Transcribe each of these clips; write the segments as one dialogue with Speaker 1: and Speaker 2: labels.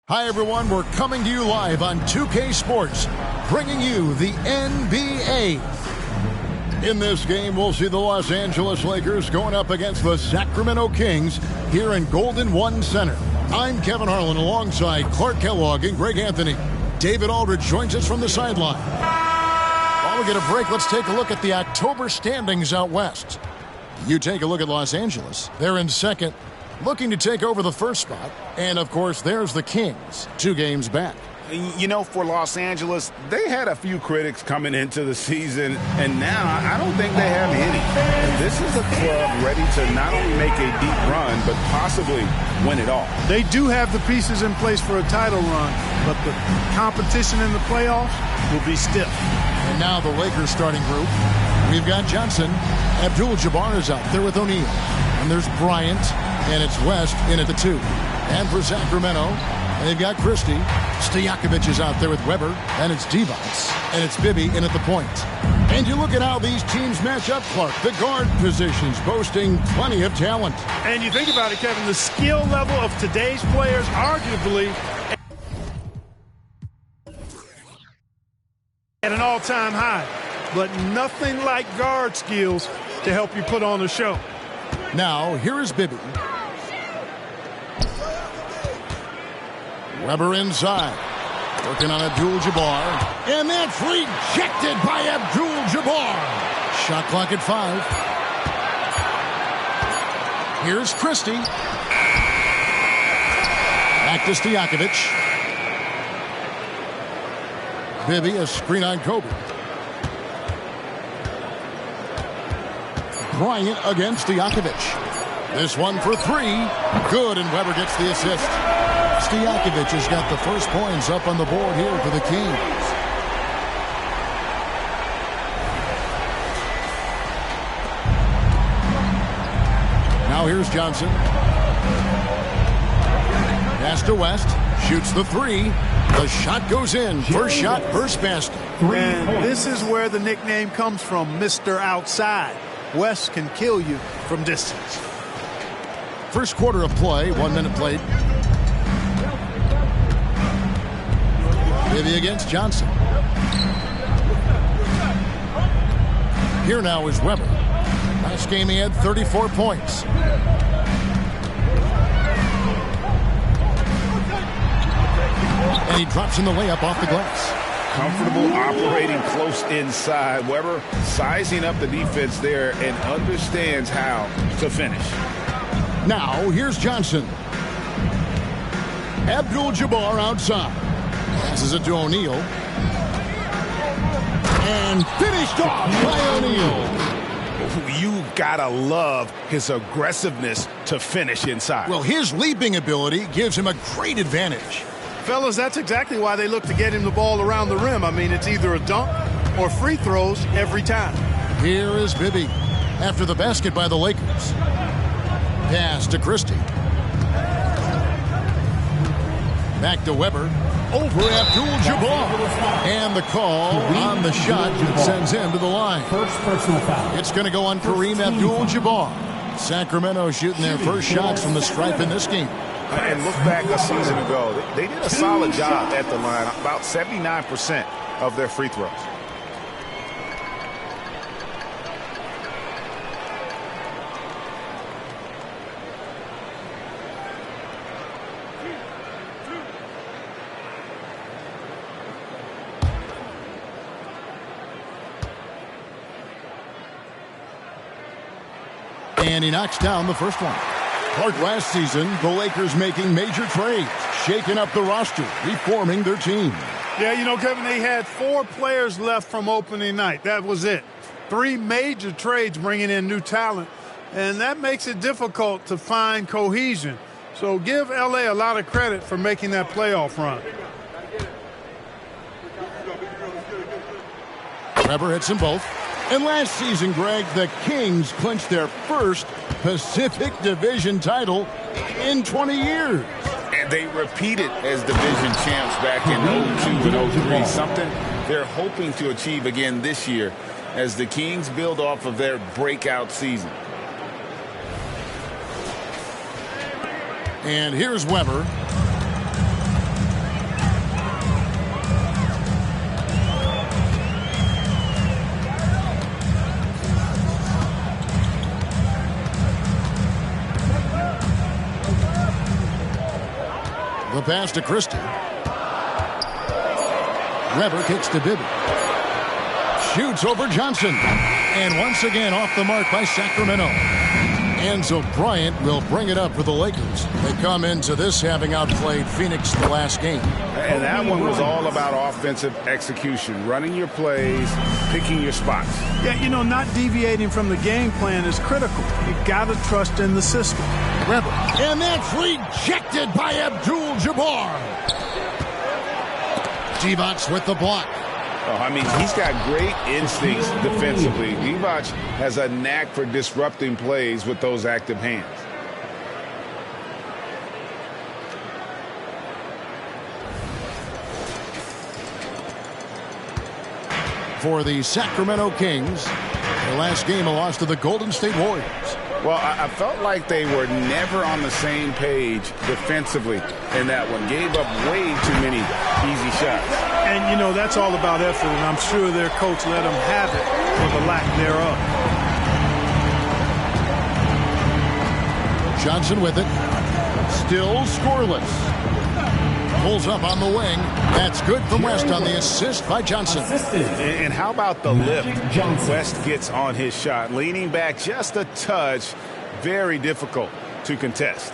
Speaker 1: Hi, everyone. We're coming to you live on 2K Sports, bringing you the NBA. In this game, we'll see the Los Angeles Lakers going up against the Sacramento Kings here in Golden One Center. I'm Kevin Harlan alongside Clark Kellogg and Greg Anthony. David Aldridge joins us from the sideline. While we get a break, let's take a look at the October standings out west. You take a look at Los Angeles. They're in second, looking to take over the first spot. And, of course, there's the Kings, 2 games back.
Speaker 2: You know, for Los Angeles, they had a few critics coming into the season, and now I don't think they have any. And this is a club ready to not only make a deep run, but possibly win it all.
Speaker 3: They do have the pieces in place for a title run, but the competition in the playoffs will be stiff.
Speaker 1: And now the Lakers starting group. We've got Johnson. Abdul-Jabbar is out there with O'Neal. And there's Bryant, and it's West in at the 2. And for Sacramento, they've got Christie. Stojakovic is out there with Weber, and it's Divac, and it's Bibby in at the point. And you look at how these teams match up, Clark. The guard positions boasting plenty of talent.
Speaker 3: And you think about it, Kevin, the skill level of today's players arguably at an all-time high, but nothing like guard skills to help you put on a show.
Speaker 1: Now, here is Bibby. Weber inside. Working on Abdul-Jabbar. And that's rejected by Abdul-Jabbar. Shot clock at 5. Here's Christie. Back to Stojakovic. Bibby, a screen on Kobe. Bryant against Stojakovic. This one for 3. Good, and Weber gets the assist. Stojakovic has got the first points up on the board here for the Kings. Now here's Johnson. Pass to West. Shoots the 3. The shot goes in. First shot, first basket.
Speaker 3: And this is where the nickname comes from, Mr. Outside. West can kill you from distance.
Speaker 1: First quarter of play, 1 minute played. Bibby against Johnson. Here now is Weber. Last game he had 34 points. And he drops in the layup off the glass.
Speaker 2: Comfortable operating close inside. Weber sizing up the defense there and understands how to finish.
Speaker 1: Now, here's Johnson. Abdul-Jabbar outside. Passes it to O'Neal. And finished off by O'Neal.
Speaker 2: You gotta love his aggressiveness to finish inside.
Speaker 1: Well, his leaping ability gives him a great advantage.
Speaker 3: Fellas, that's exactly why they look to get him the ball around the rim. I mean, it's either a dunk or free throws every time.
Speaker 1: Here is Bibby after the basket by the Lakers. Pass to Christie. Back to Weber. Over Abdul-Jabbar. And the call on the shot that sends him to the line.
Speaker 4: First personal foul.
Speaker 1: It's going to go on Kareem Abdul-Jabbar. Sacramento shooting their first shots from the stripe in this game.
Speaker 2: And look back a season ago. They did a solid job at the line. About 79% of their free throws.
Speaker 1: And he knocks down the first one. Clark, last season, the Lakers making major trades, shaking up the roster, reforming their team.
Speaker 3: Yeah, you know, Kevin, they had 4 players left from opening night. That was it. 3 major trades bringing in new talent, and that makes it difficult to find cohesion. So give L.A. a lot of credit for making that playoff run.
Speaker 1: Weber hits them both. And last season, Greg, the Kings clinched their first Pacific Division title in 20 years.
Speaker 2: And they repeated as division champs back in 02 and 03. Something they're hoping to achieve again this year as the Kings build off of their breakout season.
Speaker 1: And here's Weber. The pass to Christie. Weber kicks to Bibby. Shoots over Johnson. And once again off the mark by Sacramento. Enzo Bryant will bring it up for the Lakers. They come into this having outplayed Phoenix the last game.
Speaker 2: And that one was all about offensive execution, running your plays, picking your spots.
Speaker 3: Yeah, you know, not deviating from the game plan is critical. You got to trust in the system.
Speaker 1: Weber. And that's rejected by Abdul-Jabbar. Divac with the block.
Speaker 2: Oh, I mean, he's got great instincts defensively. Divac has a knack for disrupting plays with those active hands.
Speaker 1: For the Sacramento Kings, their last game a loss to the Golden State Warriors.
Speaker 2: Well, I felt like they were never on the same page defensively in that one. Gave up way too many easy shots.
Speaker 3: And, you know, that's all about effort, and I'm sure their coach let them have it for the lack thereof.
Speaker 1: Johnson with it. Still scoreless. Pulls up on the wing. That's good from West on the assist by Johnson.
Speaker 2: And how about the lift West gets on his shot? Leaning back just a touch. Very difficult to contest.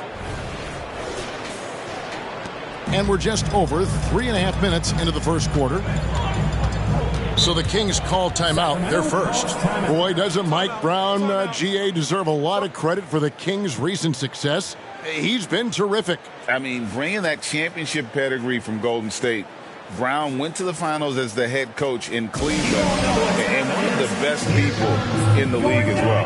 Speaker 1: And we're just over 3.5 minutes into the first quarter. So the Kings call timeout. They're first. Boy, doesn't Mike Brown, GA, deserve a lot of credit for the Kings' recent success. He's been terrific.
Speaker 2: I mean, bringing that championship pedigree from Golden State. Brown went to the finals as the head coach in Cleveland and one of the best people in the league as well.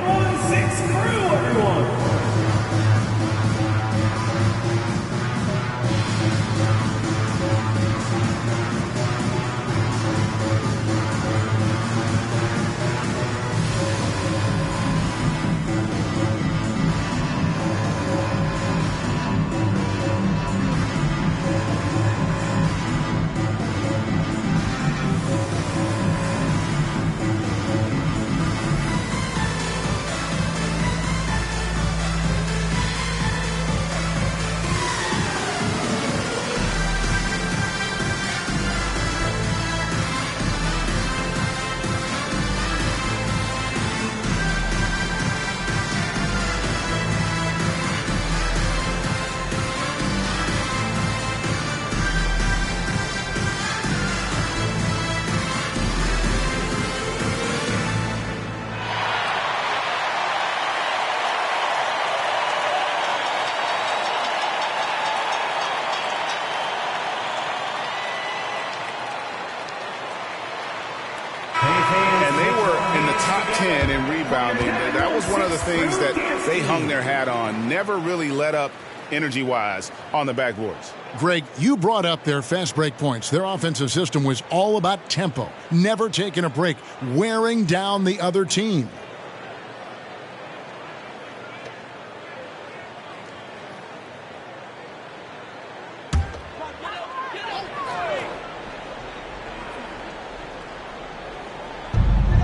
Speaker 2: And they were in the top 10 in rebounding. That was one of the things that they hung their hat on. Never really let up energy-wise on the backboards.
Speaker 1: Greg, you brought up their fast break points. Their offensive system was all about tempo, never taking a break, wearing down the other team.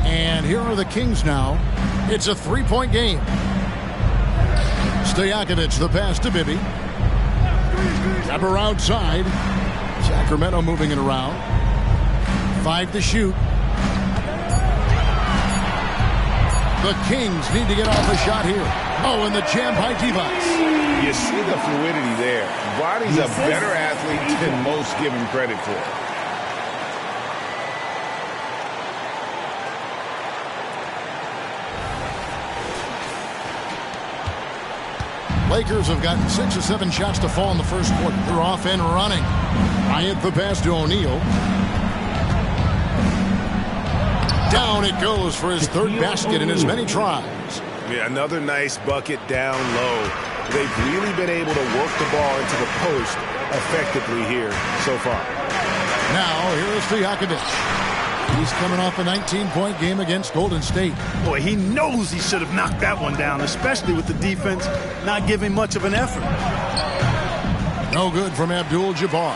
Speaker 1: And here are the Kings now. It's a three-point game. Stojakovic, the pass to Bibby. Weber outside. Sacramento moving it around. 5 to shoot. The Kings need to get off a shot here. Oh, and the jam by Divac.
Speaker 2: You see the fluidity there. Body's a better athlete than most give him credit for.
Speaker 1: Lakers have gotten 6 or 7 shots to fall in the first quarter. They're off and running. Bryant the pass to O'Neal. Down it goes for his third basket in as many tries.
Speaker 2: Yeah, another nice bucket down low. They've really been able to work the ball into the post effectively here so far.
Speaker 1: Now, here is Stojakovic. He's coming off a 19-point game against Golden State.
Speaker 3: Boy, he knows he should have knocked that one down, especially with the defense not giving much of an effort.
Speaker 1: No good from Abdul-Jabbar.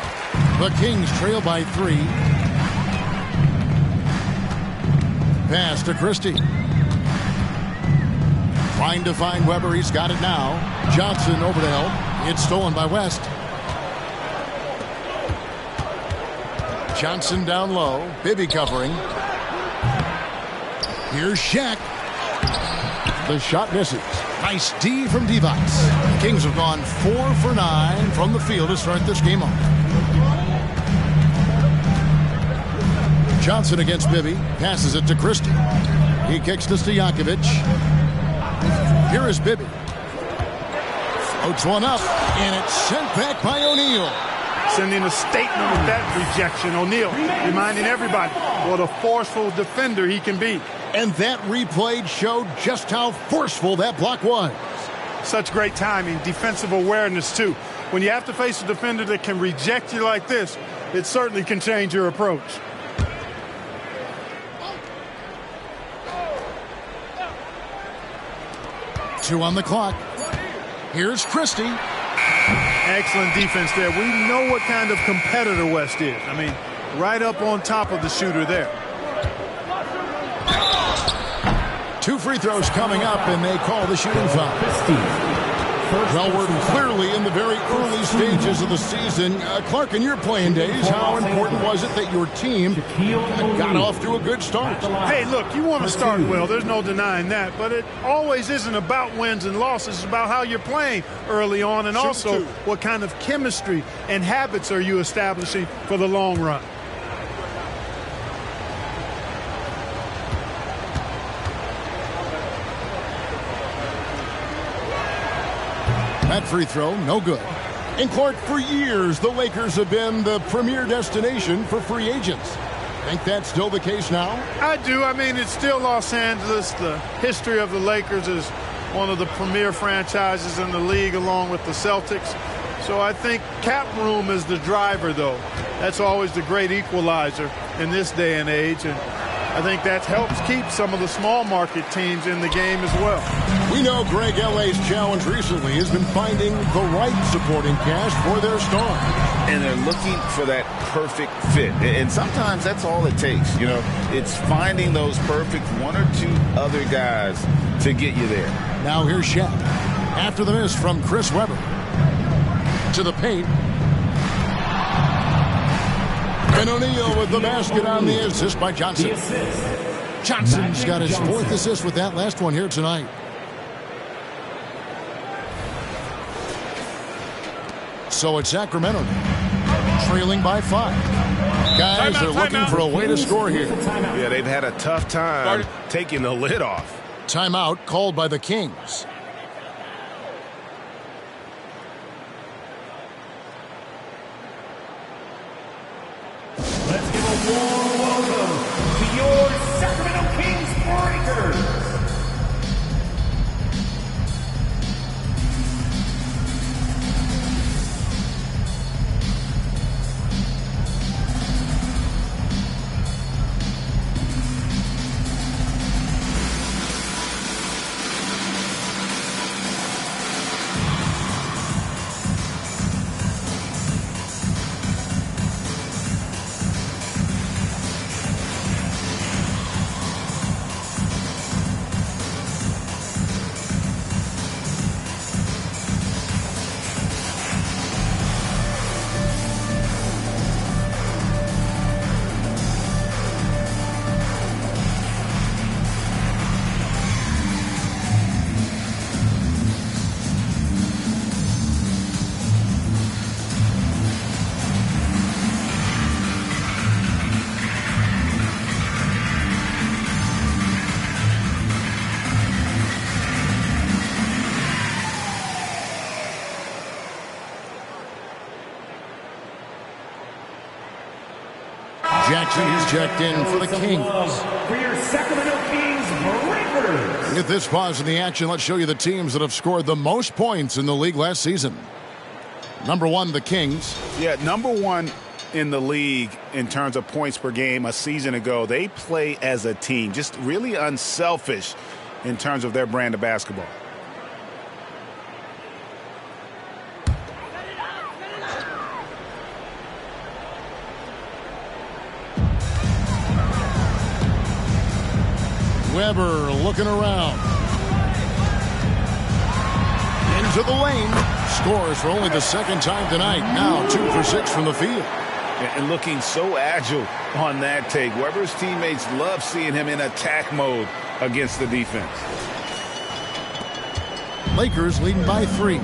Speaker 1: The Kings trail by 3. Pass to Christie. Trying to find Weber. He's got it now. Johnson over to help. It's stolen by West. Johnson down low. Bibby covering. Here's Shaq. The shot misses. Nice D from Divac. The Kings have gone 4 for 9 from the field to start this game off. Johnson against Bibby. Passes it to Christie. He kicks to Stojakovic. Here is Bibby. Floats one up, and it's sent back by O'Neal.
Speaker 3: Sending a statement with that rejection. O'Neal reminding everybody what a forceful defender he can be.
Speaker 1: And that replay showed just how forceful that block was.
Speaker 3: Such great timing, defensive awareness too. When you have to face a defender that can reject you like this, it certainly can change your approach.
Speaker 1: Two on the clock. Here's Christie.
Speaker 3: Excellent defense there. We know what kind of competitor West is. I mean, right up on top of the shooter there.
Speaker 1: 2 free throws coming up, and they call the shooting foul. Well, we're clearly in the very early stages of the season. Clark, in your playing days, how important was it that your team got off to a good start?
Speaker 3: Hey, look, you want to start well. There's no denying that. But it always isn't about wins and losses. It's about how you're playing early on, and also what kind of chemistry and habits are you establishing for the long run.
Speaker 1: That free throw, no good. And Clark, for years, the Lakers have been the premier destination for free agents. Think that's still the case now?
Speaker 3: I do. I mean, it's still Los Angeles. The history of the Lakers is one of the premier franchises in the league, along with the Celtics. So I think cap room is the driver, though. That's always the great equalizer in this day and age. And I think that helps keep some of the small market teams in the game as well.
Speaker 1: We know Greg L.A.'s challenge recently has been finding the right supporting cast for their stars.
Speaker 2: And they're looking for that perfect fit. And sometimes that's all it takes. You know, it's finding those perfect one or two other guys to get you there.
Speaker 1: Now here's Shaq. After the miss from Chris Webber. To the paint. And O'Neal with the basket on the assist by Johnson. Johnson's got his 4th assist with that last one here tonight. So it's Sacramento now, trailing by 5. Guys are looking for a way to score here.
Speaker 2: Yeah, they've had a tough time taking the lid off.
Speaker 1: Timeout called by the Kings.
Speaker 4: Let's give a warm welcome to your Sacramento Kings Breakers.
Speaker 1: Jackson is checked in for the Kings.
Speaker 4: For your Sacramento Kings Breakers.
Speaker 1: With this pause in the action, let's show you the teams that have scored the most points in the league last season. Number 1, the Kings.
Speaker 2: Yeah, number 1 in the league in terms of points per game a season ago. They play as a team, just really unselfish in terms of their brand of basketball.
Speaker 1: Webber looking around. Into the lane. Scores for only the 2nd time tonight. Now 2 for 6 from the field.
Speaker 2: and looking so agile on that take. Webber's teammates love seeing him in attack mode against the defense.
Speaker 1: Lakers leading by 3.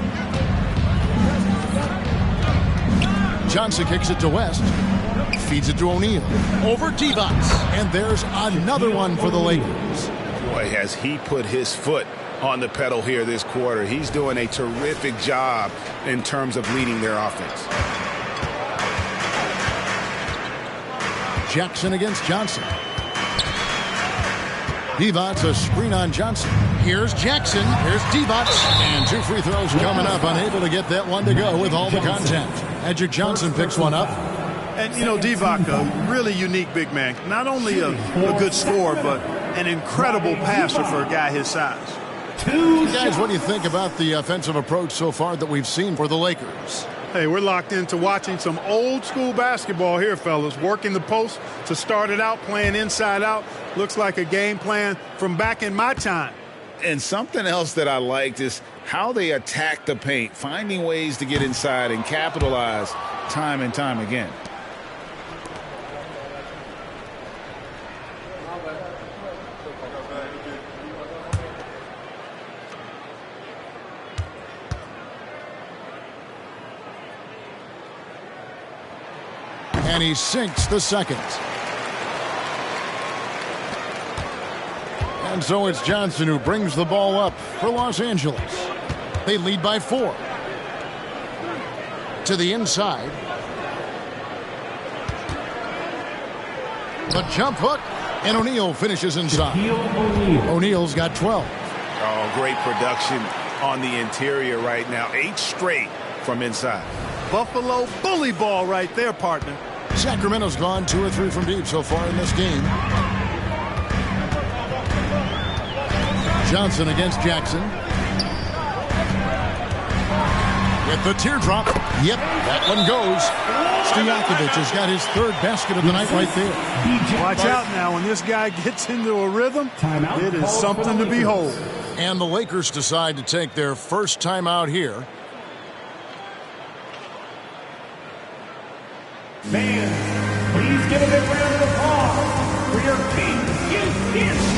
Speaker 1: Johnson kicks it to West. Feeds it to O'Neal. Over Divac. And there's another one for the Lakers.
Speaker 2: Boy, has he put his foot on the pedal here this quarter. He's doing a terrific job in terms of leading their offense.
Speaker 1: Jackson against Johnson. Divac, a screen on Johnson. Here's Jackson. Here's Divac. And 2 free throws coming up. Unable to get that one to go with all the contact. Edric Johnson picks one up.
Speaker 3: And, you know, Divac, a really unique big man. Not only a good scorer, but an incredible passer for a guy his size.
Speaker 1: Guys, what do you think about the offensive approach so far that we've seen for the Lakers?
Speaker 3: Hey, we're locked into watching some old school basketball here, fellas. Working the post to start it out, playing inside out. Looks like a game plan from back in my time.
Speaker 2: And something else that I liked is how they attack the paint, finding ways to get inside and capitalize time and time again.
Speaker 1: And he sinks the second. And so it's Johnson who brings the ball up for Los Angeles. They lead by 4. To the inside. The jump hook. And O'Neal finishes inside. O'Neal's got 12.
Speaker 2: Oh, great production on the interior right now. 8 straight from inside.
Speaker 3: Buffalo bully ball right there, partner.
Speaker 1: Sacramento's gone 2 or 3 from deep so far in this game. Johnson against Jackson. With the teardrop. Yep, that one goes. Stojakovic has got his 3rd basket of the night right there.
Speaker 3: Watch out now. When this guy gets into a rhythm, it is something to behold.
Speaker 1: And the Lakers decide to take their first timeout here.
Speaker 4: Fans, please give a big round of applause for your Kings Houston.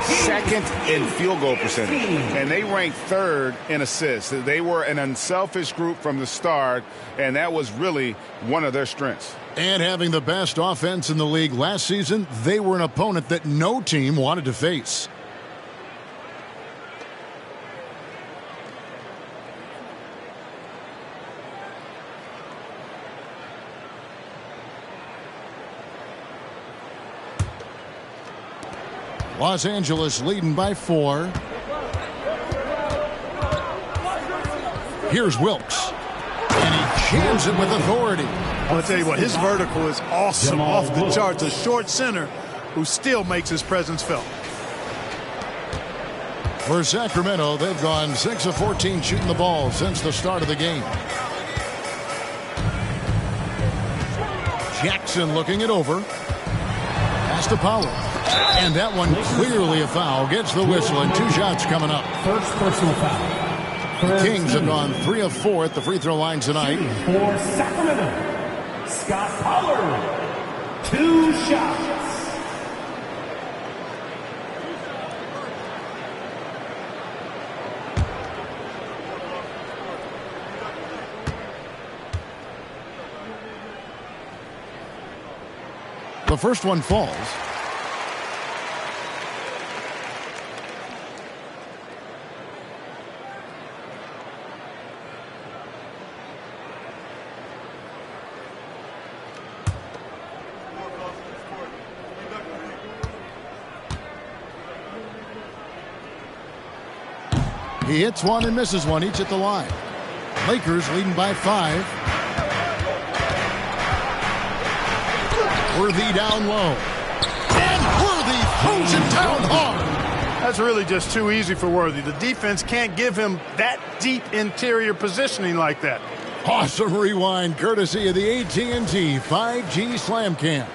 Speaker 2: Second in field goal percentage, and they ranked 3rd in assists. They were an unselfish group from the start, and that was really one of their strengths.
Speaker 1: And having the best offense in the league last season, they were an opponent that no team wanted to face. Los Angeles leading by 4. Here's Wilkes. And he jams it with authority.
Speaker 3: I'll tell you what, his vertical is awesome, off the charts. A short center who still makes his presence felt.
Speaker 1: For Sacramento, they've gone 6 of 14 shooting the ball since the start of the game. Jackson looking it over. Pass to Powell. And that one clearly a foul. Gets the whistle and 2 shots coming up.
Speaker 4: First personal foul.
Speaker 1: The Kings have gone 3 of 4 at the free throw line tonight.
Speaker 4: For Sacramento, Scott Pollard. 2 shots.
Speaker 1: The first one falls. He hits one and misses one, each at the line. Lakers leading by 5. Worthy down low. And Worthy throws it down hard.
Speaker 3: That's really just too easy for Worthy. The defense can't give him that deep interior positioning like that.
Speaker 1: Awesome rewind courtesy of the AT&T 5G Slam Cam.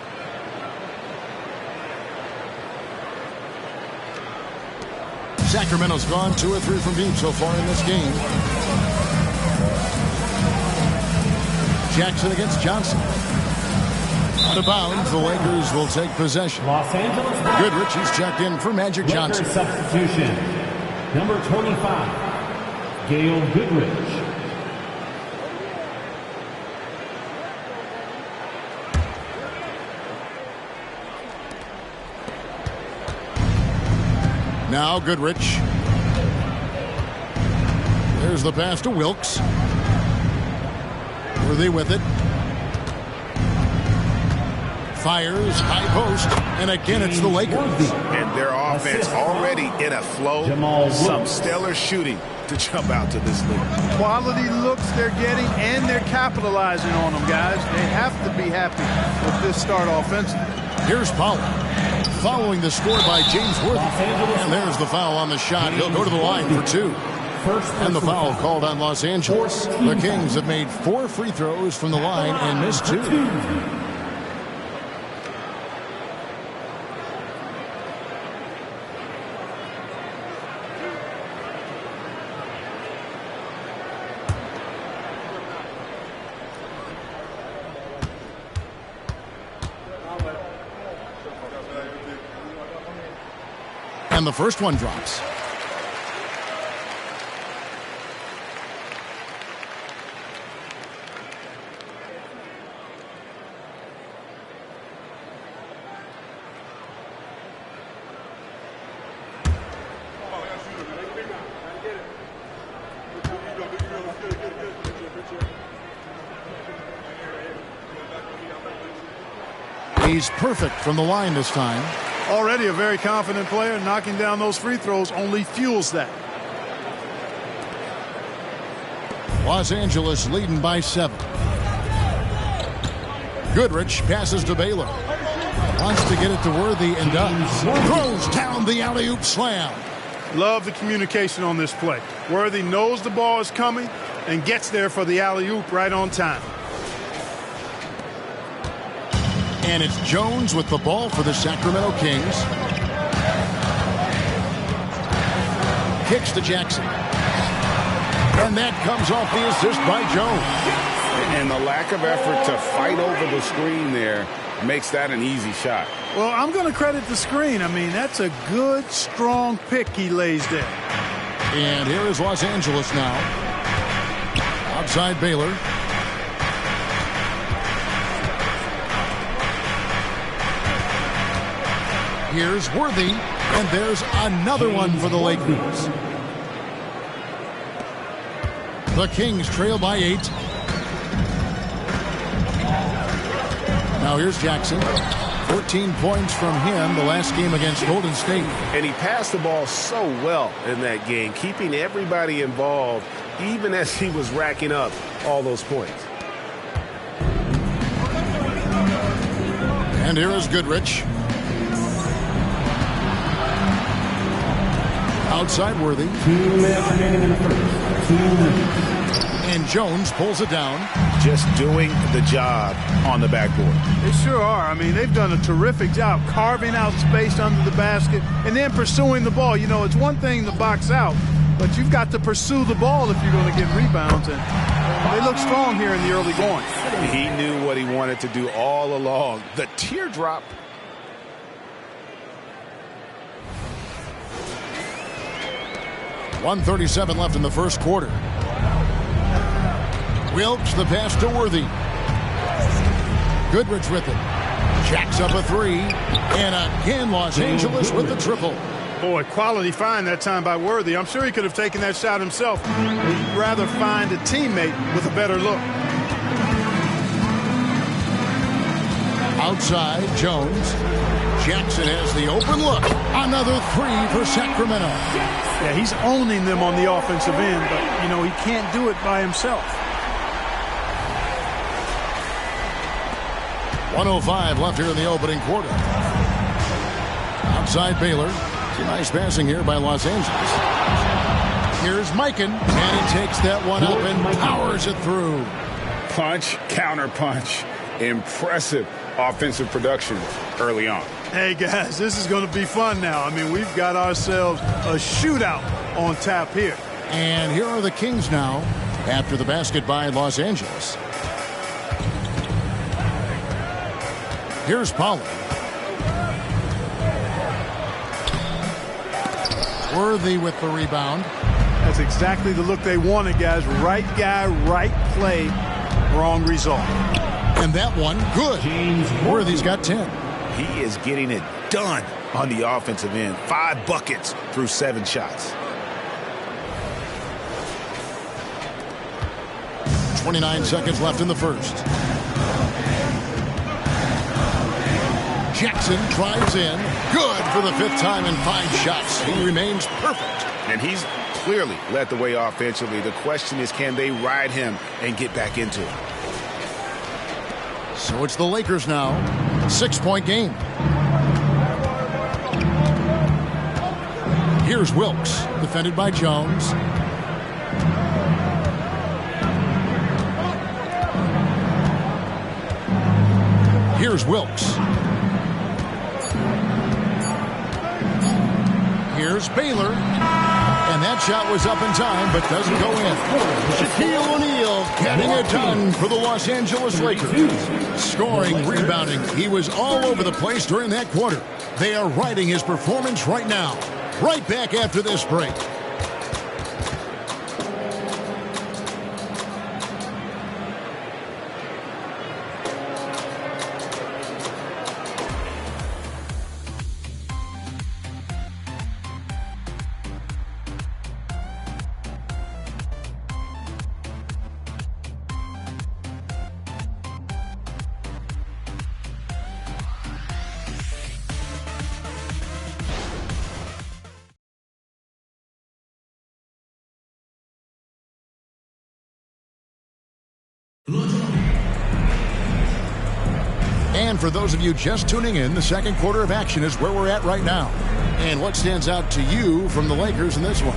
Speaker 1: Sacramento's gone 2 of 3 from deep so far in this game. Jackson against Johnson. Out of bounds, the Lakers will take possession.
Speaker 4: Los Angeles.
Speaker 1: Goodrich, he's checked in for Magic Johnson.
Speaker 4: Lakers substitution. Number 25, Gail Goodrich.
Speaker 1: Now Goodrich. There's the pass to Wilkes. Worthy with it. Fires, high post, and again it's the Lakers.
Speaker 2: And their offense already in a flow. Some stellar shooting to jump out to this lead.
Speaker 3: Quality looks they're getting, and they're capitalizing on them, guys. They have to be happy with this start offensively.
Speaker 1: Here's Pollard. Following the score by James Worthy. And there's the foul on the shot. He'll go to the line for 2. And the foul called on Los Angeles. The Kings have made 4 free throws from the line and missed 2. And the first one drops. He's perfect from the line this time.
Speaker 3: Already a very confident player. Knocking down those free throws only fuels that.
Speaker 1: Los Angeles leading by 7. Goodrich passes to Baylor. Wants to get it to Worthy and does. Throws down the alley-oop slam.
Speaker 3: Love the communication on this play. Worthy knows the ball is coming and gets there for the alley-oop right on time.
Speaker 1: And it's Jones with the ball for the Sacramento Kings. Kicks to Jackson. And that comes off the assist by Jones.
Speaker 2: And the lack of effort to fight over the screen there makes that an easy shot.
Speaker 3: Well, I'm going to credit the screen. I mean, that's a good, strong pick he lays there.
Speaker 1: And here is Los Angeles now. Outside Baylor. Here's Worthy, and there's another one for the Lakers. The Kings trail by 8. Now here's Jackson. 14 points from him the last game against Golden State.
Speaker 5: And he passed the ball so well in that game, keeping everybody involved, even as he was racking up all those points.
Speaker 1: And here is Goodrich. Outside Worthy.
Speaker 4: 2 minutes remaining in the first. 2 minutes.
Speaker 1: And Jones pulls it down.
Speaker 2: Just doing the job on the backboard.
Speaker 3: They sure are. I mean, they've done a terrific job carving out space under the basket and then pursuing the ball. You know, it's one thing to box out, but you've got to pursue the ball if you're going to get rebounds. And they look strong here in the early going.
Speaker 2: He knew what he wanted to do all along. The teardrop.
Speaker 1: .137 left in the first quarter. Wilkes, the pass to Worthy. Goodrich with it. Jacks up a three. And again, Los Angeles with the triple.
Speaker 3: Boy, quality find that time by Worthy. I'm sure he could have taken that shot himself. He'd rather find a teammate with a better look.
Speaker 1: Outside, Jones. Jackson has the open look. Another three for Sacramento.
Speaker 3: Yeah, he's owning them on the offensive end, but, you know, he can't do it by himself.
Speaker 1: 1:05 left here in the opening quarter. Outside Baylor. Nice passing here by Los Angeles. Here's Mikan, and he takes that one up and powers it through.
Speaker 2: Punch, counter punch. Impressive offensive production early on.
Speaker 3: Hey, guys, this is going to be fun now. I mean, we've got ourselves a shootout on tap here.
Speaker 1: And here are the Kings now after the basket by Los Angeles. Here's Pollard. Worthy with the rebound.
Speaker 3: That's exactly the look they wanted, guys. Right guy, right play, wrong result.
Speaker 1: And that one, good. Worthy's got 10.
Speaker 2: He is getting it done on the offensive end. 5 buckets through 7 shots.
Speaker 1: 29 seconds left in the first. Jackson drives in. Good for the 5th time in 5 shots. He remains perfect.
Speaker 2: And he's clearly led the way offensively. The question is, can they ride him and get back into it?
Speaker 1: So it's the Lakers now. 6-point game. Here's Wilkes, defended by Jones. Here's Wilkes. Here's Baylor. And that shot was up in time, but doesn't go in. Shaquille O'Neal getting it done for the Los Angeles Lakers. Scoring, rebounding. He was all over the place during that quarter. They are riding his performance right now. Right back after this break. And for those of you just tuning in, the second quarter of action is where we're at right now. And what stands out to you from the Lakers in this one?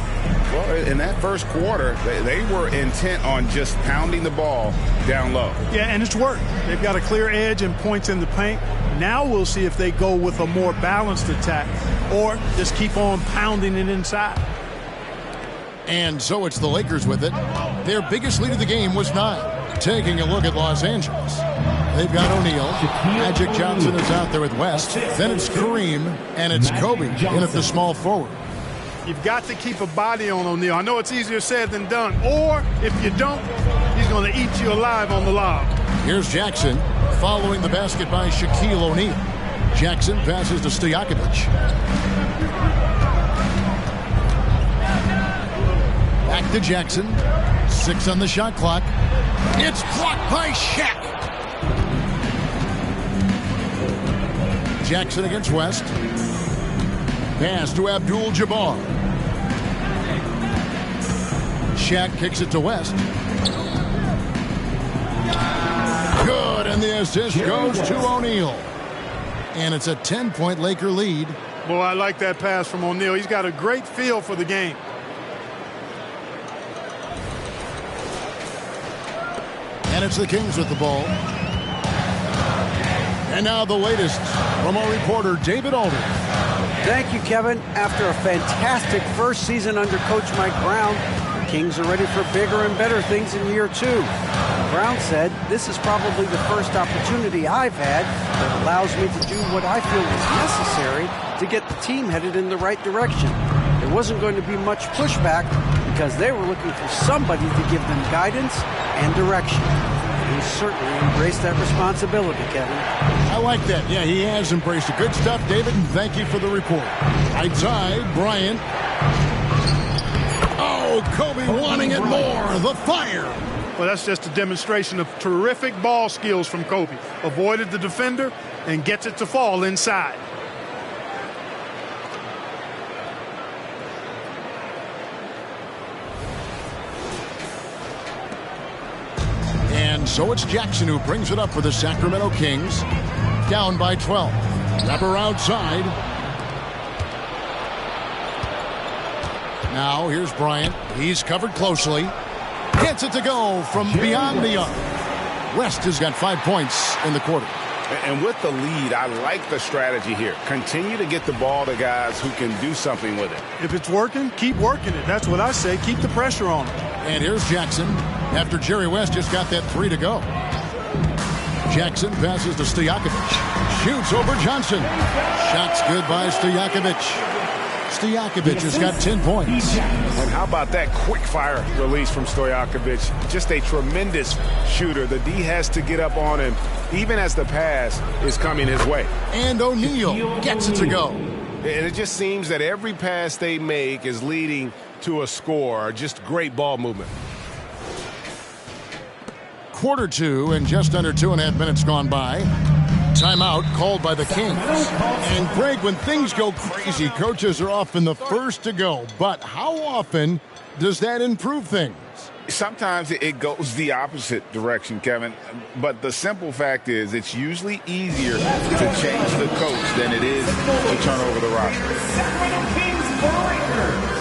Speaker 2: Well, in that first quarter, they were intent on just pounding the ball down low.
Speaker 3: Yeah, and it's worked. They've got a clear edge and points in the paint. Now we'll see if they go with a more balanced attack or just keep on pounding it inside.
Speaker 1: And so it's the Lakers with it. Their biggest lead of the game was 9. Taking a look at Los Angeles. They've got O'Neal. Magic Johnson is out there with West. Then it's Kareem, and it's Kobe in at the small forward.
Speaker 3: You've got to keep a body on O'Neal. I know it's easier said than done. Or, if you don't, he's going to eat you alive on the lob.
Speaker 1: Here's Jackson following the basket by Shaquille O'Neal. Jackson passes to Stojakovic. Back to Jackson. 6 on the shot clock. It's blocked by Shaq. Jackson against West. Pass to Abdul-Jabbar. Shaq kicks it to West. Good, and the assist goes to O'Neal. And it's a 10-point Laker lead.
Speaker 3: Boy, I like that pass from O'Neal. He's got a great feel for the game.
Speaker 1: And it's the Kings with the ball. And now the latest from our reporter, David Aldridge.
Speaker 6: Thank you, Kevin. After a fantastic first season under Coach Mike Brown, the Kings are ready for bigger and better things in year 2. Brown said, "This is probably the first opportunity I've had that allows me to do what I feel is necessary to get the team headed in the right direction." There wasn't going to be much pushback because they were looking for somebody to give them guidance and direction. He certainly embraced that responsibility, Kevin.
Speaker 1: I like that. Yeah, he has embraced it. Good stuff, David, and thank you for the report. Right side, Bryant. Oh, Kobe wanting it more. The fire.
Speaker 3: Well, that's just a demonstration of terrific ball skills from Kobe. Avoided the defender and gets it to fall inside.
Speaker 1: And so it's Jackson who brings it up for the Sacramento Kings. Down by 12. Wrapper outside. Now here's Bryant. He's covered closely. Gets it to go from beyond the arc. West has got 5 points in the quarter.
Speaker 2: And with the lead, I like the strategy here. Continue to get the ball to guys who can do something with it.
Speaker 3: If it's working, keep working it. That's what I say. Keep the pressure on it.
Speaker 1: And here's Jackson after Jerry West just got that 3 to go. Jackson passes to Stojakovic. Shoots over Johnson. Shots good by Stojakovic. Stojakovic has got 10 points.
Speaker 2: And how about that quick fire release from Stojakovic? Just a tremendous shooter. The D has to get up on him even as the pass is coming his way.
Speaker 1: And O'Neal gets it to go.
Speaker 2: And it just seems that every pass they make is leading to a score. Just great ball movement.
Speaker 1: Quarter 2 and just under 2.5 minutes gone by. Timeout called by the Kings. And Greg, when things go crazy, coaches are often the first to go. But how often does that improve things?
Speaker 2: Sometimes it goes the opposite direction, Kevin. But the simple fact is it's usually easier to change the coach than it is to turn over the roster.
Speaker 4: Sacramento Kings breaker.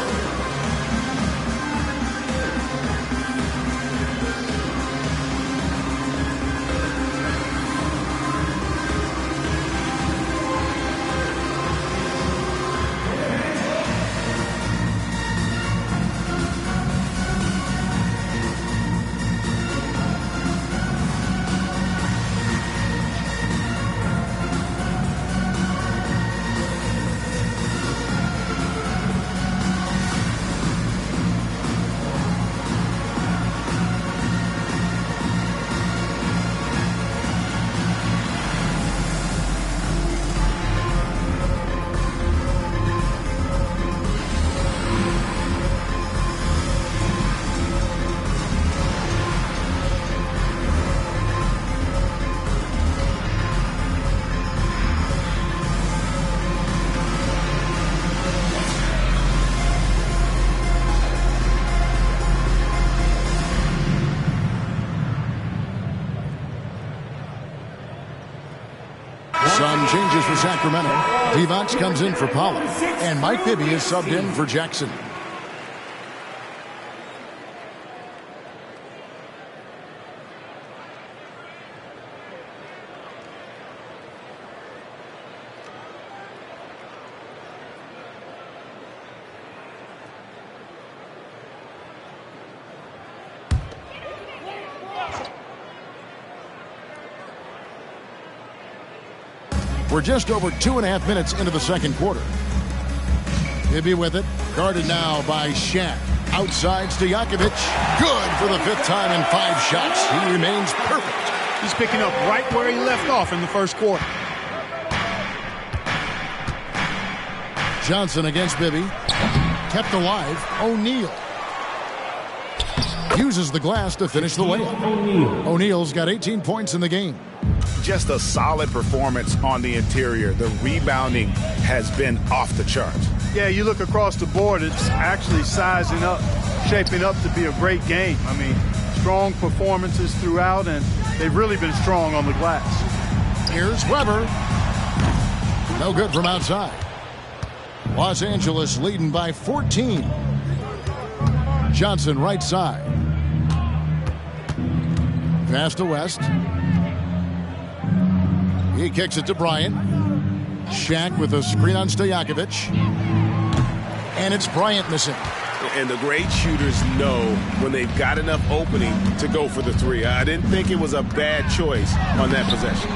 Speaker 1: Some changes for Sacramento. Divac comes in for Paolo. And Mike Bibby is subbed in for Jackson. We're just over 2.5 minutes into the second quarter. Bibby with it. Guarded now by Shaq. Outside Stojakovic. Good for the 5th time in 5 shots. He remains perfect.
Speaker 3: He's picking up right where he left off in the first quarter.
Speaker 1: Johnson against Bibby. Kept alive. O'Neal. Uses the glass to finish the layup. O'Neal's got 18 points in the game.
Speaker 2: Just a solid performance on the interior. The rebounding has been off the charts.
Speaker 3: Yeah, you look across the board, it's actually sizing up, shaping up to be a great game. I mean, strong performances throughout, and they've really been strong on the glass.
Speaker 1: Here's Weber. No good from outside. Los Angeles leading by 14. Johnson right side. Pass to West. He kicks it to Bryant. Shaq with a screen on Stojakovic. And it's Bryant missing.
Speaker 5: And the great shooters know when they've got enough opening to go for the three. I didn't think it was a bad choice on that possession.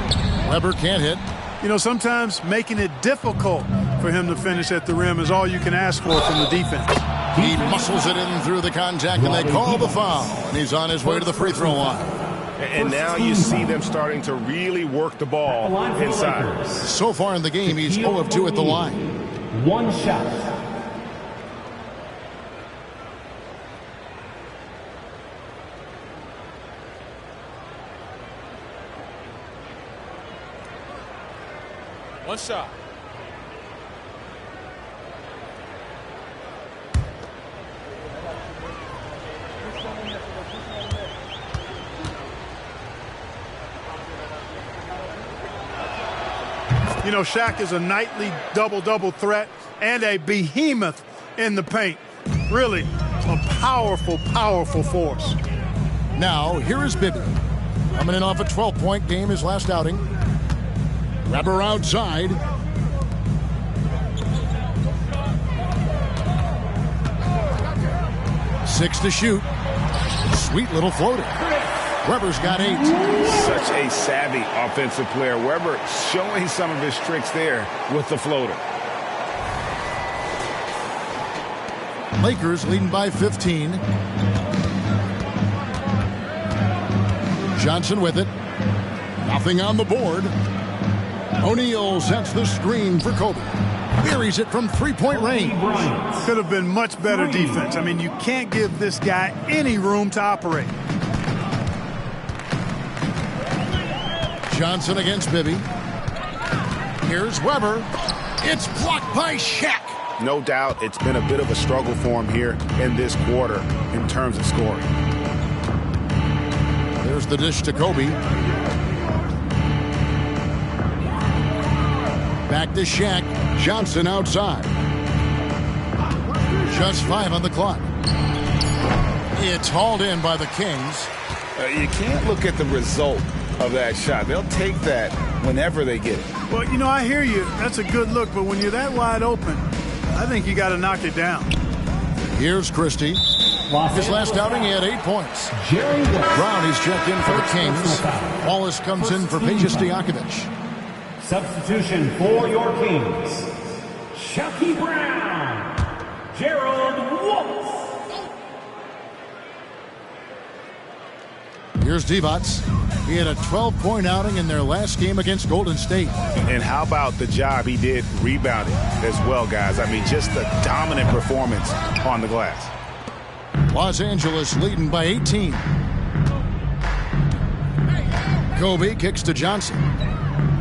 Speaker 1: Weber can't hit.
Speaker 3: You know, sometimes making it difficult for him to finish at the rim is all you can ask for from the defense.
Speaker 1: He muscles it in through the contact, and they call the foul. And he's on his way to the free throw line.
Speaker 5: And now you see them starting to really work the ball inside.
Speaker 1: So far in the game, he's 0 of 2 at the line.
Speaker 4: One shot.
Speaker 7: One shot.
Speaker 3: You know, Shaq is a nightly double-double threat and a behemoth in the paint. Really a powerful, powerful force.
Speaker 1: Now, here is Bibby. Coming in off a 12-point game his last outing. Weber outside. Six to shoot. Sweet little floater. Weber's got 8.
Speaker 2: Such a savvy offensive player. Weber showing some of his tricks there with the floater.
Speaker 1: Lakers leading by 15. Johnson with it. Nothing on the board. O'Neal sets the screen for Kobe. Buries it from three-point range.
Speaker 3: Could have been much better defense. I mean, you can't give this guy any room to operate.
Speaker 1: Johnson against Bibby. Here's Weber. It's blocked by Shaq.
Speaker 2: No doubt it's been a bit of a struggle for him here in this quarter in terms of scoring.
Speaker 1: There's the dish to Kobe. Back to Shaq. Johnson outside. Just 5 on the clock. It's hauled in by the Kings.
Speaker 2: You can't look at the result of that shot. They'll take that whenever they get it.
Speaker 3: Well, you know, I hear you. That's a good look, but when you're that wide open, I think you got to knock it down.
Speaker 1: Here's Christie. His last outing, he had 8 points. Brown is checked in for the Kings. Wallace comes in for Peja Stojakovic.
Speaker 4: Substitution for your Kings. Chucky Brown. Gerald Wallace.
Speaker 1: Here's Divac. He had a 12-point outing in their last game against Golden State.
Speaker 2: And how about the job he did rebounding as well, guys? I mean, just the dominant performance on the glass.
Speaker 1: Los Angeles leading by 18. Kobe kicks to Johnson.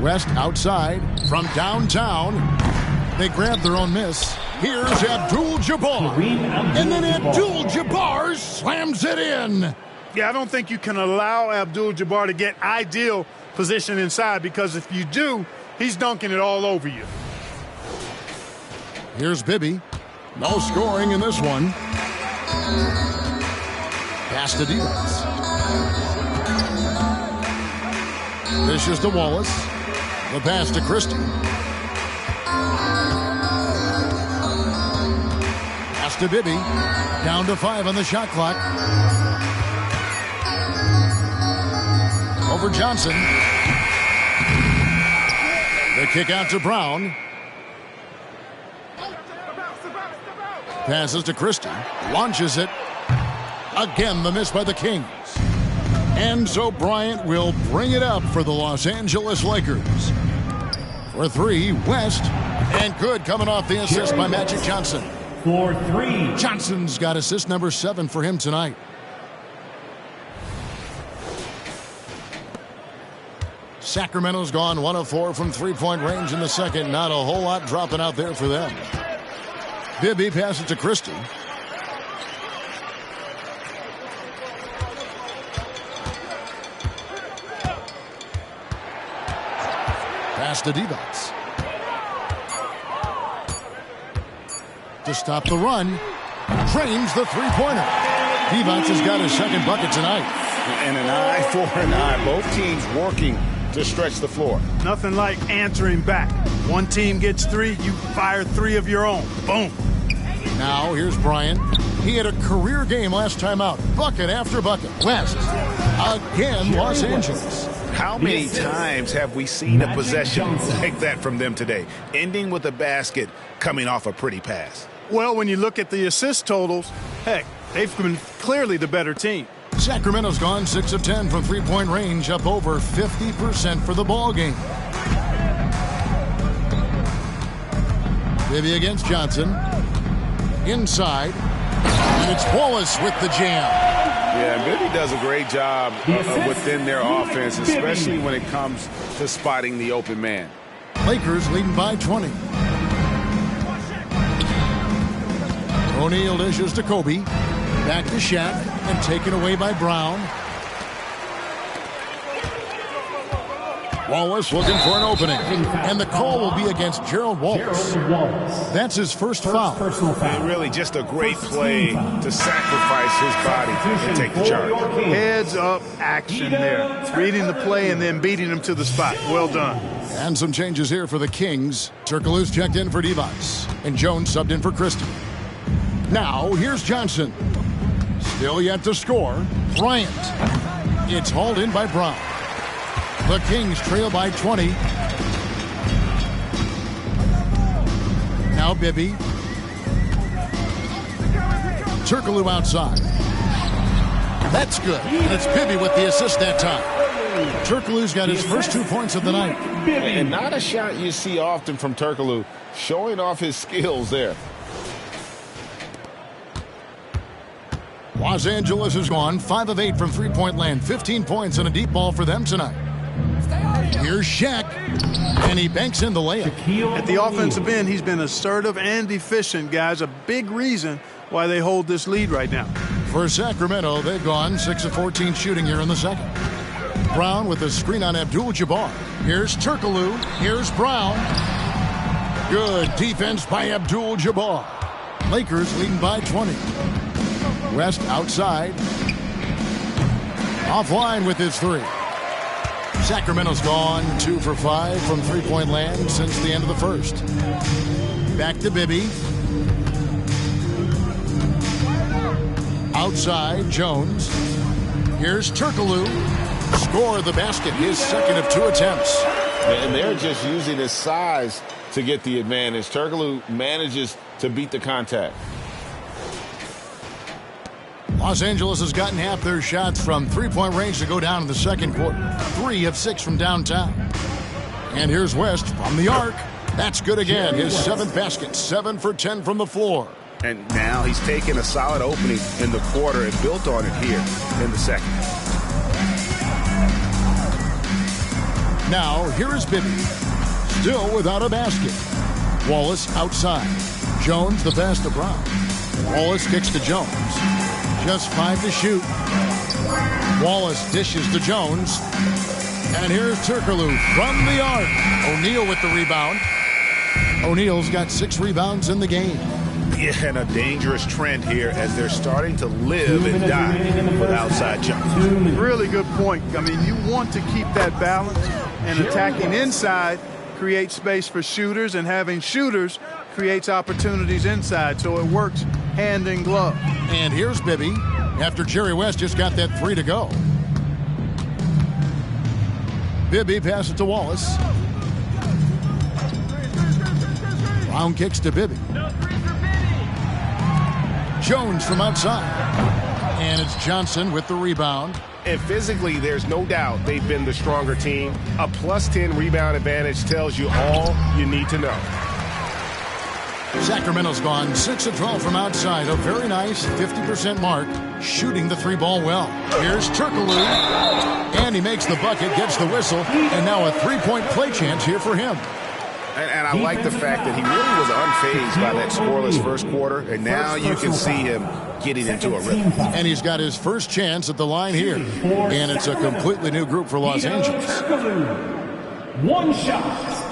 Speaker 1: West outside from downtown. They grab their own miss. Here's Abdul-Jabbar. And then Abdul-Jabbar slams it in.
Speaker 3: Yeah, I don't think you can allow Abdul-Jabbar to get ideal position inside, because if you do, he's dunking it all over you.
Speaker 1: Here's Bibby. No scoring in this one. Pass to Divac. This is to Wallace. The pass to Christie. Pass to Bibby. Down to 5 on the shot clock. Over Johnson. The kick out to Brown. Passes to Christie. Launches it. Again, the miss by the Kings. And so Bryant will bring it up for the Los Angeles Lakers. For 3, West. And good, coming off the assist by Magic Johnson.
Speaker 4: For 3.
Speaker 1: Johnson's got assist number 7 for him tonight. Sacramento's gone 1 of 4 from three-point range in the second. Not a whole lot dropping out there for them. Bibby passes to Christie. Pass to Divac. To stop the run. Trains the three-pointer. Divac has got his second bucket tonight.
Speaker 2: And an eye for an eye. Both teams working to stretch the floor.
Speaker 3: Nothing like answering back. One team gets 3, you fire 3 of your own. Boom.
Speaker 1: Now here's Bryant. He had a career game last time out. Bucket after bucket. West. Again, Los Angeles.
Speaker 2: How many times have we seen a possession like that from them today? Ending with a basket, coming off a pretty pass.
Speaker 3: Well, when you look at the assist totals, heck, they've been clearly the better team.
Speaker 1: Sacramento's gone 6 of 10 from three-point range, up over 50% for the ball game. Bibby against Johnson. Inside. And it's Wallace with the jam.
Speaker 2: Yeah, Bibby does a great job within their offense, especially when it comes to spotting the open man.
Speaker 1: Lakers leading by 20. O'Neal dishes to Kobe. Back to Shaq and taken away by Brown. Wallace looking for an opening. And the call will be against Gerald Wallace. That's his first foul.
Speaker 2: And really just a great play to sacrifice his body and take the charge.
Speaker 3: Heads up action there. Reading the play and then beating him to the spot. Well done.
Speaker 1: And some changes here for the Kings. Turkoglu's checked in for Divac. And Jones subbed in for Christie. Now, here's Johnson. Still yet to score. Bryant. It's hauled in by Brown. The Kings trail by 20. Now Bibby. Turkoglu outside. That's good. And it's Bibby with the assist that time. Turkoglu's got his first 2 points of the night.
Speaker 2: And not a shot you see often from Turkoglu, showing off his skills there.
Speaker 1: Los Angeles has gone 5 of 8 from three-point land. 15 points and a deep ball for them tonight. Here's Shaq, and he banks in the layup.
Speaker 3: At the offensive end, he's been assertive and efficient, guys. A big reason why they hold this lead right now.
Speaker 1: For Sacramento, they've gone 6 of 14 shooting here in the second. Brown with a screen on Abdul-Jabbar. Here's Turkoglu. Here's Brown. Good defense by Abdul-Jabbar. Lakers leading by 20. West outside. Offline with his 3. Sacramento's gone 2 for 5 from three-point land since the end of the first. Back to Bibby. Outside, Jones. Here's Turkoglu. Score the basket, his second of 2 attempts.
Speaker 2: And they're just using his size to get the advantage. Turkoglu manages to beat the contact.
Speaker 1: Los Angeles has gotten half their shots from three-point range to go down in the second quarter. 3 of 6 from downtown. And here's West from the arc. That's good again. His 7th basket. 7 for 10 from the floor.
Speaker 2: And now he's taken a solid opening in the quarter and built on it here in the second.
Speaker 1: Now, here is Bibby. Still without a basket. Wallace outside. Jones the pass to Brown. Wallace kicks to Jones. Just 5 to shoot. Wallace dishes to Jones. And here's Turkoglu from the arc. O'Neal with the rebound. O'Neal's got 6 rebounds in the game.
Speaker 2: Yeah, and a dangerous trend here as they're starting to live and die with outside jumps.
Speaker 3: Really good point. I mean, you want to keep that balance, and attacking inside creates space for shooters, and having shooters creates opportunities inside, so it works hand in glove.
Speaker 1: And here's Bibby after Jerry West just got that 3 to go. Bibby passes to Wallace. Brown kicks to Bibby. Jones from outside. And it's Johnson with the rebound.
Speaker 2: And physically, there's no doubt they've been the stronger team. A +10 rebound advantage tells you all you need to know.
Speaker 1: Sacramento's gone 6 of 12 from outside. A very nice 50% mark, shooting the 3-ball well. Here's Turkoglu. And he makes the bucket, gets the whistle, and now a 3-point play chance here for him.
Speaker 2: And I like the fact that he really was unfazed by that scoreless first quarter, and now you can see him getting into a rhythm.
Speaker 1: And he's got his first chance at the line here. And it's a completely new group for Los Angeles.
Speaker 4: One shot.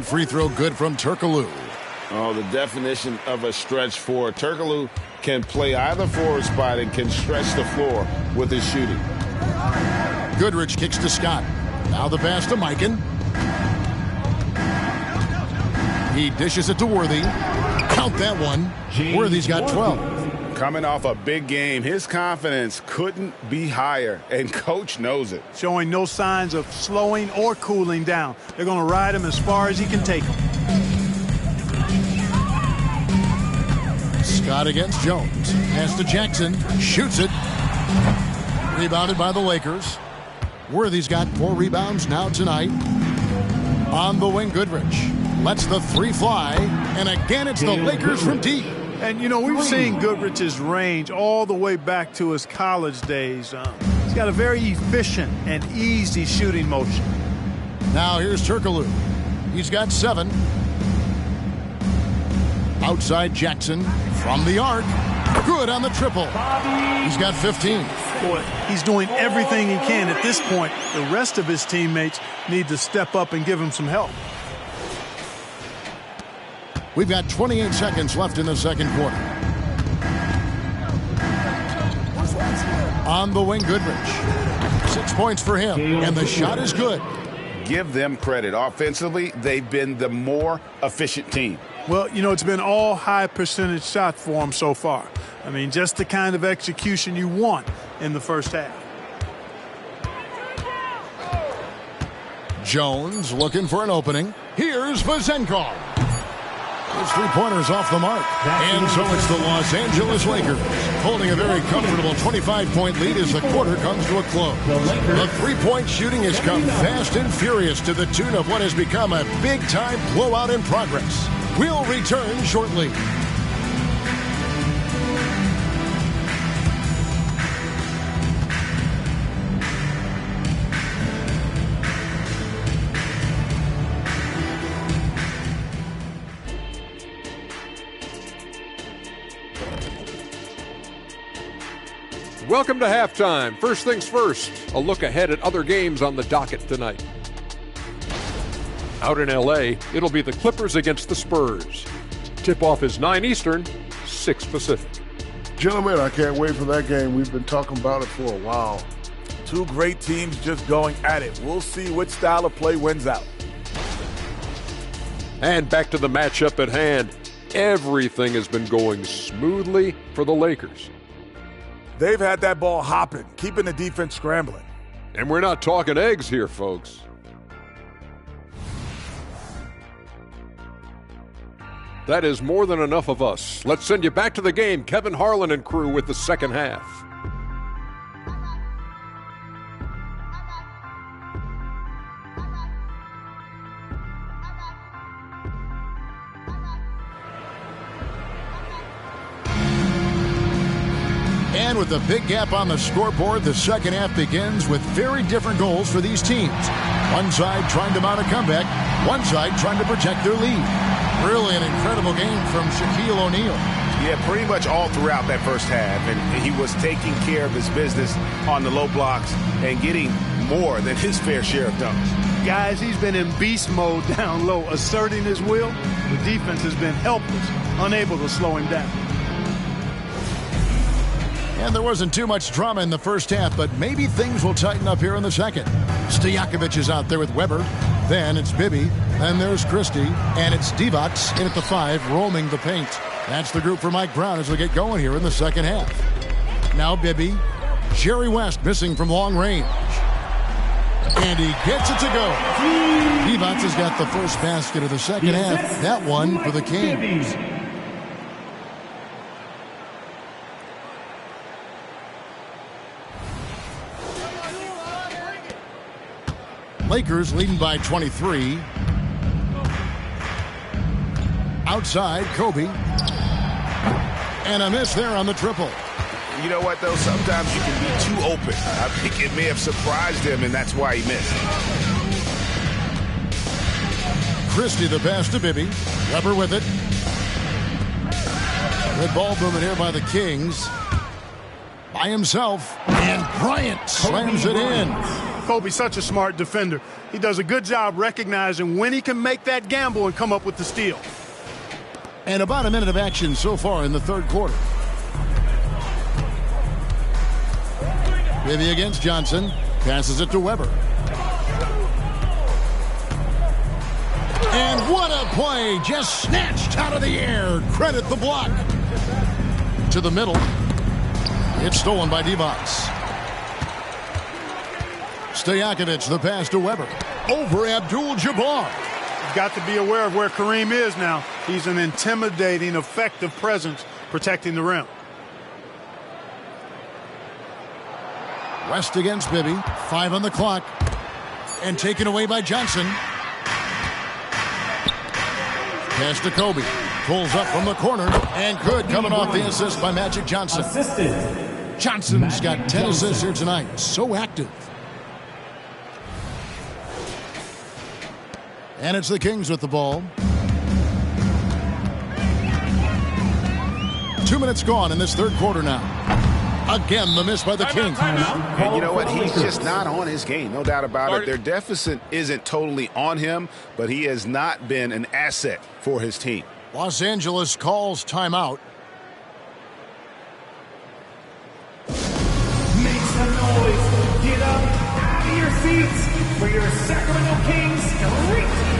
Speaker 1: That free throw good from Turkoglu.
Speaker 5: Oh, the definition of a stretch four. Turkoglu can play either forward spot and can stretch the floor with his shooting.
Speaker 1: Goodrich kicks to Scott. Now the pass to Mikan. He dishes it to Worthy. Count that one. Worthy's got 12.
Speaker 2: Coming off a big game, his confidence couldn't be higher, and Coach knows it.
Speaker 3: Showing no signs of slowing or cooling down. They're going to ride him as far as he can take him.
Speaker 1: Scott against Jones. Pass to Jackson. Shoots it. Rebounded by the Lakers. Worthy's got 4 rebounds now tonight. On the wing, Goodrich lets the 3 fly. And again, it's the Lakers from deep.
Speaker 3: And, you know, we've seen Goodrich's range all the way back to his college days. He's got a very efficient and easy shooting motion.
Speaker 1: Now here's Turkoglu. He's got 7. Outside Jackson from the arc. Good on the triple. He's got 15.
Speaker 3: Boy, he's doing everything he can at this point. The rest of his teammates need to step up and give him some help.
Speaker 1: We've got 28 seconds left in the second quarter. On the wing, Goodrich. 6 points for him, and the shot is good.
Speaker 2: Give them credit. Offensively, they've been the more efficient team.
Speaker 3: Well, you know, it's been all high percentage shots for him so far. I mean, just the kind of execution you want in the first half.
Speaker 1: Jones looking for an opening. Here's Vezenkov. His 3-pointers off the mark. And so it's the Los Angeles Lakers holding a very comfortable 25-point lead as the quarter comes to a close. The 3-point shooting has come fast and furious to the tune of what has become a big-time blowout in progress. We'll return shortly.
Speaker 7: Welcome to halftime. First things first, a look ahead at other games on the docket tonight. Out in L.A., it'll be the Clippers against the Spurs. Tip-off is 9 Eastern, 6 Pacific.
Speaker 8: Gentlemen, I can't wait for that game. We've been talking about it for a while.
Speaker 9: Two great teams just going at it. We'll see which style of play wins out.
Speaker 7: And back to the matchup at hand. Everything has been going smoothly for the Lakers.
Speaker 9: They've had that ball hopping, keeping the defense scrambling.
Speaker 7: And we're not talking eggs here, folks. That is more than enough of us. Let's send you back to the game. Kevin Harlan and crew with the second half.
Speaker 1: And with a big gap on the scoreboard, the second half begins with very different goals for these teams. One side trying to mount a comeback, one side trying to protect their lead. Really an incredible game from Shaquille O'Neal.
Speaker 2: Yeah, pretty much all throughout that first half. And he was taking care of his business on the low blocks and getting more than his fair share of dunks.
Speaker 3: Guys, he's been in beast mode down low, asserting his will. The defense has been helpless, unable to slow him down.
Speaker 1: And there wasn't too much drama in the first half, but maybe things will tighten up here in the second. Stojakovic is out there with Weber. Then it's Bibby. Then there's Christie. And it's Divac in at the 5, roaming the paint. That's the group for Mike Brown as we get going here in the second half. Now Bibby. Jerry West missing from long range. And he gets it to go. Divac has got the first basket of the second half. That one for the Kings. Lakers leading by 23. Outside, Kobe. And a miss there on the triple.
Speaker 2: You know what, though? Sometimes you can be too open. I think it may have surprised him, and that's why he missed.
Speaker 1: Christie the pass to Bibby. Weber with it. Good ball movement here by the Kings. By himself. And Bryant slams it in.
Speaker 3: Kobe, such a smart defender. He does a good job recognizing when he can make that gamble and come up with the steal.
Speaker 1: And about a minute of action so far in the third quarter. Bibby against Johnson. Passes it to Weber. And what a play. Just snatched out of the air. Credit the block. To the middle. It's stolen by Divac. Stojakovic, the pass to Weber. Over Abdul-Jabbar.
Speaker 3: You've got to be aware of where Kareem is now. He's an intimidating, effective presence protecting the rim.
Speaker 1: West against Bibby. 5 on the clock. And taken away by Johnson. Pass to Kobe. Pulls up from the corner. And good, coming off the assist by Magic Johnson. Johnson's got 10 assists here tonight. So active. And it's the Kings with the ball. 2 minutes gone in this third quarter now. Again, the miss by the Kings.
Speaker 2: And you know what? He's just not on his game. No doubt about it. Their deficit isn't totally on him, but he has not been an asset for his team.
Speaker 1: Los Angeles calls timeout.
Speaker 4: Make some noise. Get up out of your seats for your Sacramento Kings Street Team.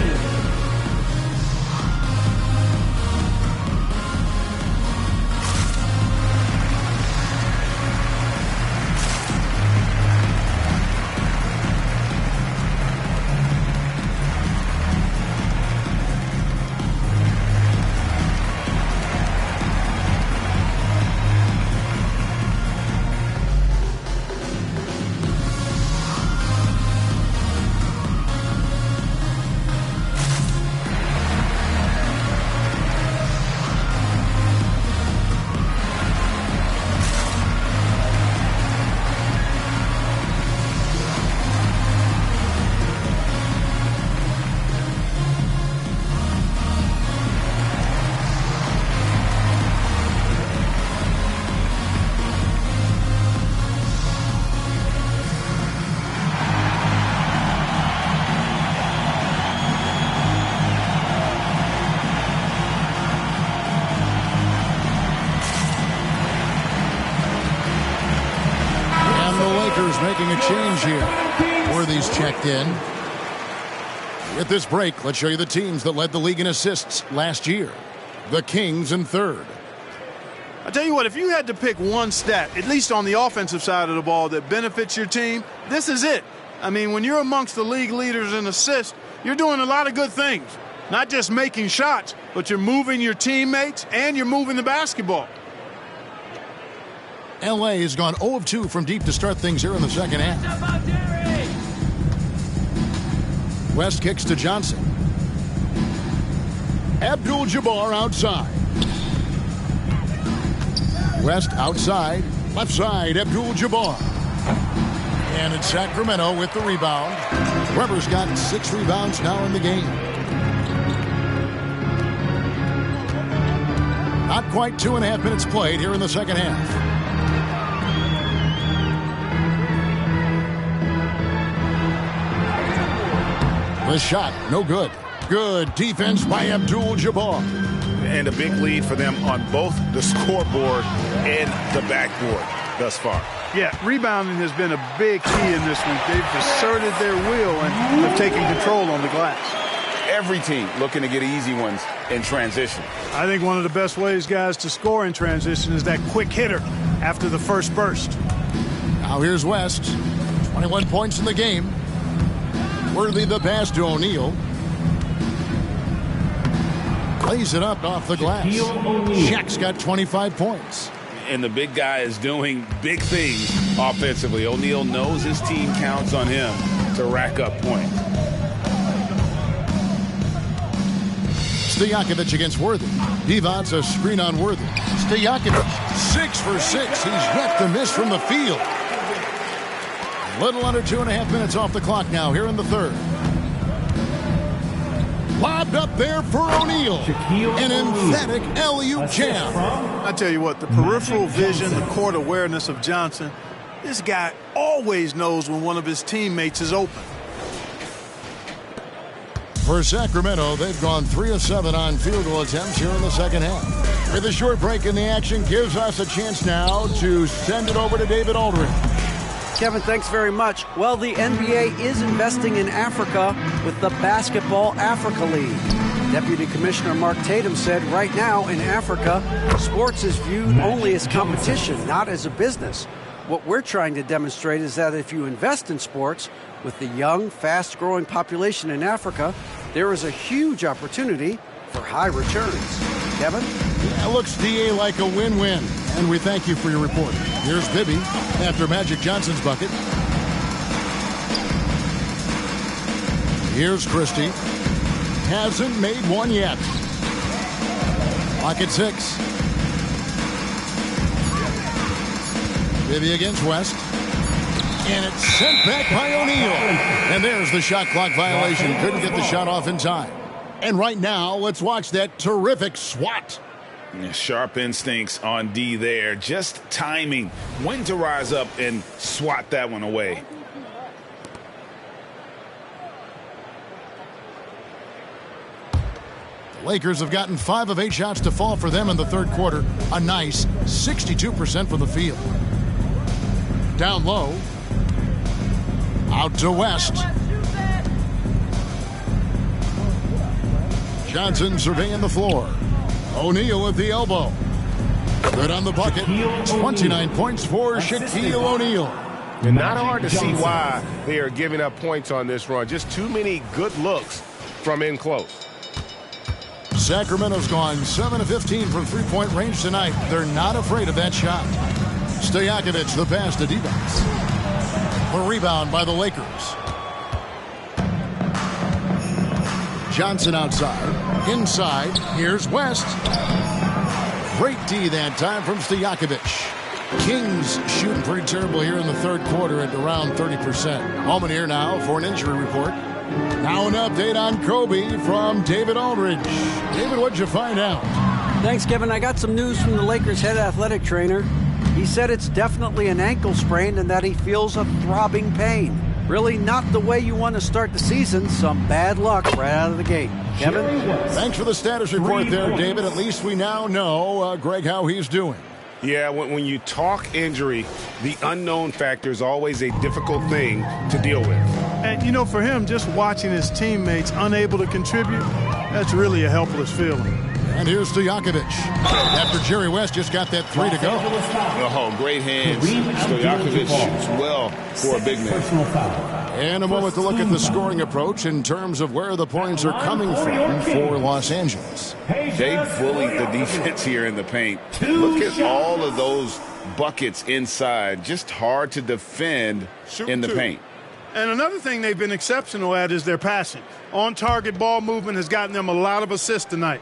Speaker 1: Making a change here. Worthy's checked in. At this break, let's show you the teams that led the league in assists last year. The Kings in third.
Speaker 3: I tell you what, if you had to pick one stat, at least on the offensive side of the ball, that benefits your team, this is it. I mean, when you're amongst the league leaders in assists, you're doing a lot of good things. Not just making shots, but you're moving your teammates and you're moving the basketball.
Speaker 1: LA has gone 0 of 2 from deep to start things here in the second half. West kicks to Johnson. Abdul-Jabbar outside. West outside. Left side, Abdul-Jabbar. And it's Sacramento with the rebound. Weber's got 6 rebounds now in the game. Not quite 2.5 minutes played here in the second half. The shot, no good. Good defense by Abdul-Jabbar.
Speaker 2: And a big lead for them on both the scoreboard and the backboard thus far.
Speaker 3: Yeah, rebounding has been a big key in this week. They've asserted their will and have taken control on the glass.
Speaker 2: Every team looking to get easy ones in transition.
Speaker 3: I think one of the best ways, guys, to score in transition is that quick hitter after the first burst.
Speaker 1: Now here's West. 21 points in the game. Worthy the pass to O'Neal. Plays it up off the glass. Shaq's got 25 points.
Speaker 2: And the big guy is doing big things offensively. O'Neal knows his team counts on him to rack up points.
Speaker 1: Stojakovic against Worthy. Divac a screen on Worthy. Stojakovic 6 for 6. He's yet to miss from the field. Little under 2.5 minutes off the clock now here in the third. Lobbed up there for O'Neal. An emphatic alley-oop jam.
Speaker 3: I tell you what, the peripheral vision, the court awareness of Johnson, this guy always knows when one of his teammates is open.
Speaker 1: For Sacramento, they've gone 3 of 7 on field goal attempts here in the second half. With a short break in the action, gives us a chance now to send it over to David Aldridge.
Speaker 6: Kevin, thanks very much. Well, the NBA is investing in Africa with the Basketball Africa League. Deputy Commissioner Mark Tatum said right now in Africa, sports is viewed only as competition, not as a business. What we're trying to demonstrate is that if you invest in sports, with the young, fast-growing population in Africa, there is a huge opportunity for high returns. Kevin?
Speaker 1: Yeah, looks, DA, like a win-win. And we thank you for your report. Here's Bibby after Magic Johnson's bucket. Here's Christie. Hasn't made one yet. Clock at 6. Bibby against West. And it's sent back by O'Neal. And there's the shot clock violation. Couldn't get the shot off in time. And right now, let's watch that terrific swat.
Speaker 2: Sharp instincts on D there. Just timing. When to rise up and swat that one away.
Speaker 1: The Lakers have gotten 5 of 8 shots to fall for them in the third quarter. A nice 62% from the field. Down low. Out to West. Johnson surveying the floor. O'Neal at the elbow. Good on the bucket. 29 points for Shaquille O'Neal.
Speaker 5: And not hard to see why they are giving up points on this run. Just too many good looks from in close.
Speaker 1: Sacramento's gone 7 of 15 from three-point range tonight. They're not afraid of that shot. Stojakovic the pass to Divac. The rebound by the Lakers. Johnson outside. Inside. Here's West. Great D that time from Stojakovic. Kings shooting pretty terrible here in the third quarter at around 30%. Holman here now for an injury report. Now an update on Kobe from David Aldridge. David, what'd you find out?
Speaker 6: Thanks, Kevin. I got some news from the Lakers head athletic trainer. He said it's definitely an ankle sprain and that he feels a throbbing pain. Really not the way you want to start the season. Some bad luck right out of the gate. Kevin?
Speaker 1: Thanks for the status report there, David. At least we now know, Greg, how he's doing.
Speaker 5: Yeah, when you talk injury, the unknown factor is always a difficult thing to deal with.
Speaker 3: And, you know, for him, just watching his teammates unable to contribute, that's really a helpless feeling.
Speaker 1: And here's Stojakovic. After Jerry West just got that 3 to go.
Speaker 2: Oh, great hands. Stojakovic shoots well for a big man.
Speaker 1: And a moment to look at the scoring approach in terms of where the points are coming from for Los Angeles.
Speaker 2: They bullied the defense here in the paint. Look at all of those buckets inside. Just hard to defend in the paint.
Speaker 3: And another thing they've been exceptional at is their passing. On-target ball movement has gotten them a lot of assists tonight.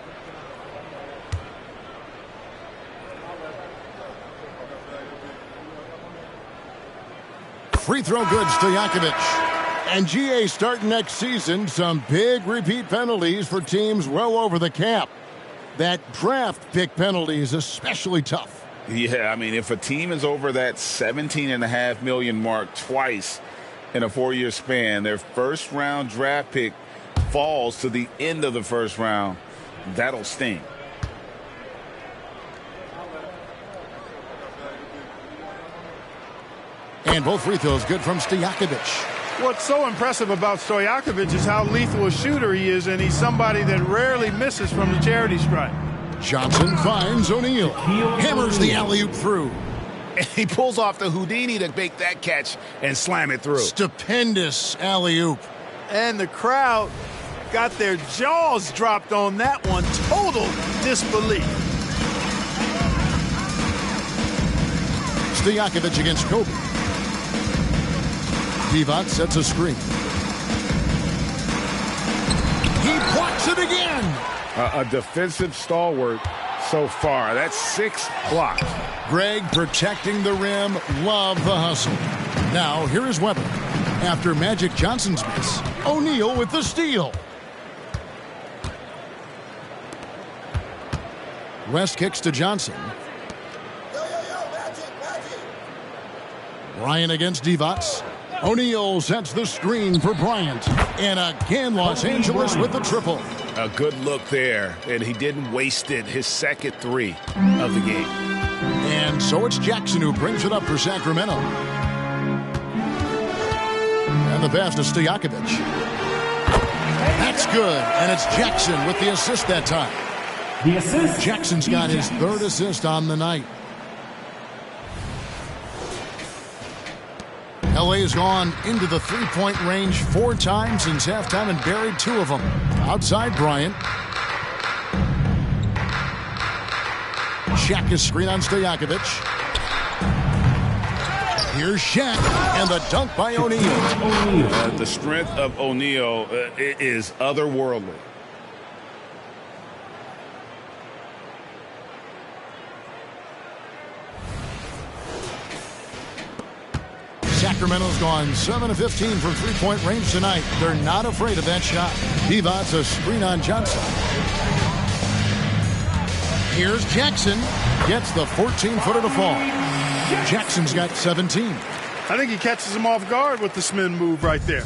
Speaker 1: Free throw good, Stojakovic. And GA starting next season, some big repeat penalties for teams well over the cap. That draft pick penalty is especially tough.
Speaker 2: Yeah, I mean, if a team is over that $17.5 million mark twice in a 4-year span, their first-round draft pick falls to the end of the first round, that'll sting.
Speaker 1: And both free throws good from Stojakovic.
Speaker 3: What's so impressive about Stojakovic is how lethal a shooter he is, and he's somebody that rarely misses from the charity stripe.
Speaker 1: Johnson finds O'Neal. Hammers the alley-oop through.
Speaker 2: And he pulls off the Houdini to make that catch and slam it through.
Speaker 1: Stupendous alley-oop.
Speaker 3: And the crowd got their jaws dropped on that one. Total disbelief.
Speaker 1: Stojakovic against Kobe. Divac sets a screen. He blocks it again.
Speaker 5: A defensive stalwart so far. That's 6 blocks.
Speaker 1: Greg protecting the rim. Love the hustle. Now, here is Weber. After Magic Johnson's miss, O'Neal with the steal. West kicks to Johnson. Bryant against Divac. O'Neal sets the screen for Bryant. And again, Los Angeles with the triple.
Speaker 2: A good look there, and he didn't waste it. His second three of the game.
Speaker 1: And so it's Jackson who brings it up for Sacramento. And the pass to Stojakovic. That's good, and it's Jackson with the assist that time.
Speaker 4: The assist.
Speaker 1: Jackson's got his third assist on the night. LA has gone into the three-point range 4 times since halftime and buried 2 of them. Outside Bryant. Shaq is screen on Stojakovic. Here's Shaq, and the dunk by O'Neal.
Speaker 2: The strength of O'Neal is otherworldly.
Speaker 1: Sacramento's gone 7 of 15 from three-point range tonight. They're not afraid of that shot. Divot's a screen on Johnson. Here's Jackson. Gets the 14-footer to fall. Jackson's got 17.
Speaker 3: I think he catches him off guard with the spin move right there.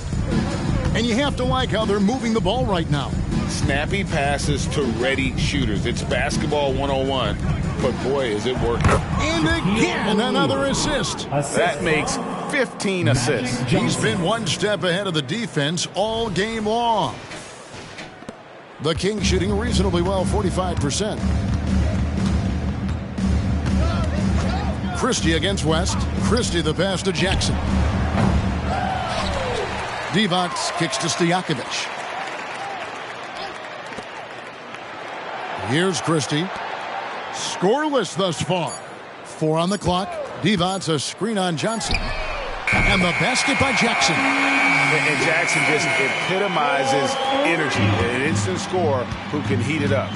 Speaker 1: And you have to like how they're moving the ball right now.
Speaker 2: Snappy passes to ready shooters. It's basketball 101, but boy, is it working.
Speaker 1: And again, another assist.
Speaker 2: That makes 15 assists.
Speaker 1: He's been one step ahead of the defense all game long. The Kings shooting reasonably well, 45%. Christie against West. Christie the pass to Jackson. Divac kicks to Stojakovic. Here's Christie. Scoreless thus far. 4 on the clock. Divac a screen on Johnson. And the basket by Jackson.
Speaker 2: And Jackson just epitomizes energy. An instant scorer who can heat it up.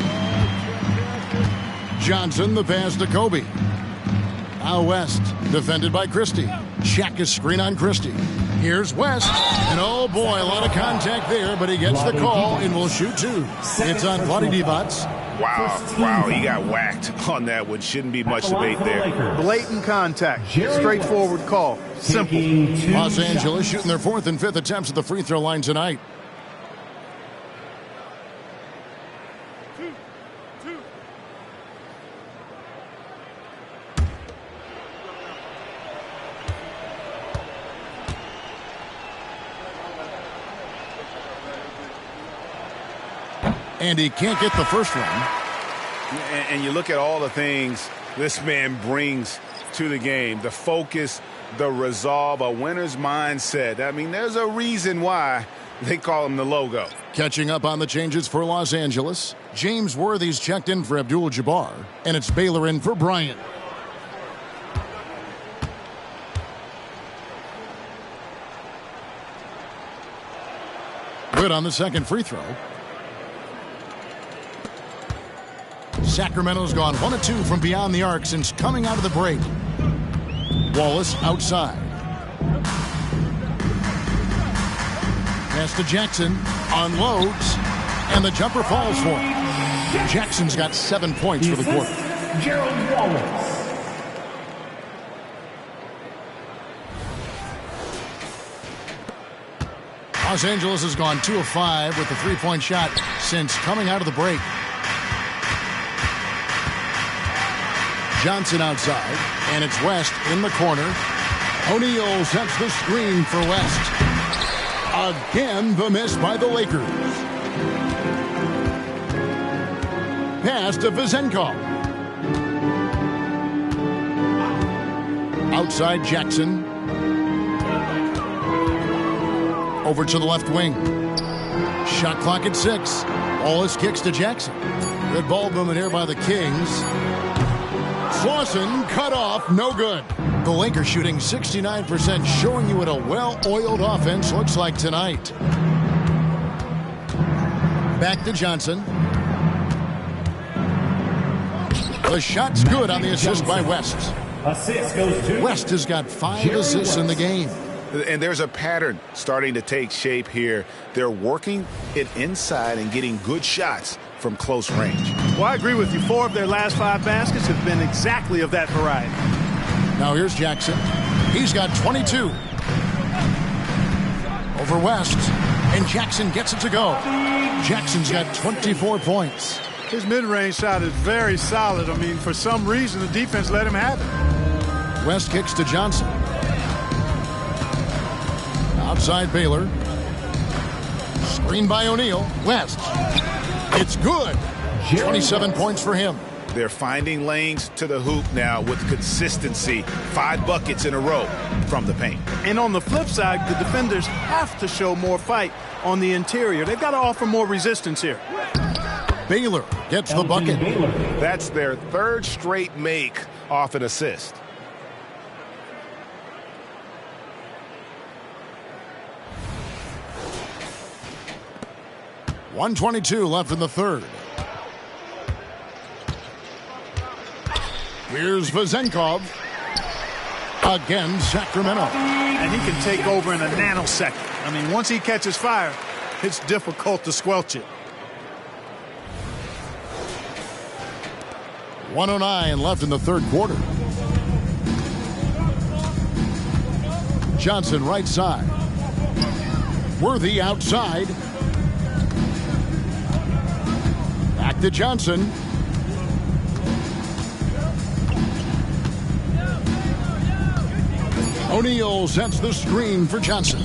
Speaker 1: Johnson the pass to Kobe. Now West, defended by Christie. Shaq is screen on Christie. Here's West. And oh boy, a lot of contact there, but he gets the call and will shoot 2. It's on Vlade Divac.
Speaker 2: Wow, he got whacked on that one. Shouldn't be much debate there.
Speaker 3: Blatant contact. Straightforward call. Simple.
Speaker 1: Los Angeles shooting their 4th and 5th attempts at the free throw line tonight. And he can't get the first one.
Speaker 2: And you look at all the things this man brings to the game. The focus, the resolve, a winner's mindset. I mean, there's a reason why they call him the logo.
Speaker 1: Catching up on the changes for Los Angeles. James Worthy's checked in for Abdul-Jabbar. And it's Baylor in for Bryant. Good on the second free throw. Sacramento's gone 1 of 2 from beyond the arc since coming out of the break. Wallace outside. Pass to Jackson. Unloads. And the jumper falls for him. Jackson's got 7 points for the quarter.
Speaker 4: Gerald Wallace.
Speaker 1: Los Angeles has gone 2 of 5 with the three-point shot since coming out of the break. Johnson outside, and it's West in the corner. O'Neal sets the screen for West. Again, the miss by the Lakers. Pass to Vezenkov. Outside Jackson. Over to the left wing. Shot clock at 6. Wallace kicks to Jackson. Good ball movement here by the Kings. Clausen cut off, no good. The Lakers shooting 69%, showing you what a well-oiled offense looks like tonight. Back to Johnson. The shot's good on the assist by West.
Speaker 4: Assist goes to
Speaker 1: West has got 5 assists in the game.
Speaker 2: And there's a pattern starting to take shape here. They're working it inside and getting good shots from close range.
Speaker 3: Well, I agree with you. 4 of their last 5 baskets have been exactly of that variety.
Speaker 1: Now here's Jackson. He's got 22. Over West. And Jackson gets it to go. Jackson's got 24 points.
Speaker 3: His mid-range shot is very solid. I mean, for some reason, the defense let him have it.
Speaker 1: West kicks to Johnson. Outside Baylor. Screen by O'Neal. West. It's good. 27 points for him.
Speaker 2: They're finding lanes to the hoop now with consistency. 5 buckets in a row from the paint.
Speaker 3: And on the flip side, the defenders have to show more fight on the interior. They've got to offer more resistance here.
Speaker 1: Baylor gets the bucket.
Speaker 5: That's their 3rd straight make off an assist.
Speaker 1: .122 left in the 3rd. Here's Vezenkov. Again, Sacramento.
Speaker 3: And he can take over in a nanosecond. I mean, once he catches fire, it's difficult to squelch it.
Speaker 1: 1:09 left in the 3rd quarter. Johnson right side. Worthy outside. Back to Johnson. O'Neal sets the screen for Johnson.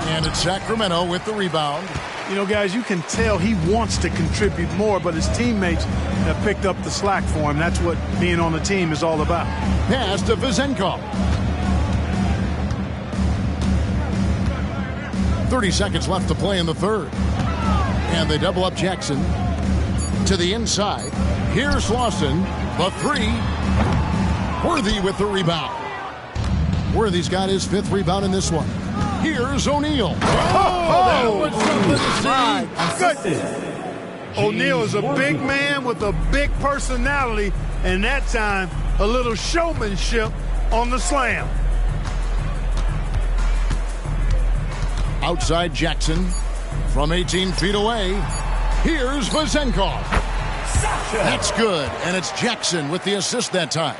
Speaker 1: And it's Sacramento with the rebound.
Speaker 3: You know, guys, you can tell he wants to contribute more, but his teammates have picked up the slack for him. That's what being on the team is all about.
Speaker 1: Pass to Vezenkov. 30 seconds left to play in the 3rd. And they double up Jackson to the inside. Here's Lawson. The 3. Worthy with the rebound. Worthy's got his 5th rebound in this one. Here's O'Neal.
Speaker 3: That was something to see. Good. O'Neal is a big man with a big personality, and that time, a little showmanship on the slam.
Speaker 1: Outside Jackson from 18 feet away. Here's Vezenkov. That's good, and it's Jackson with the assist that time.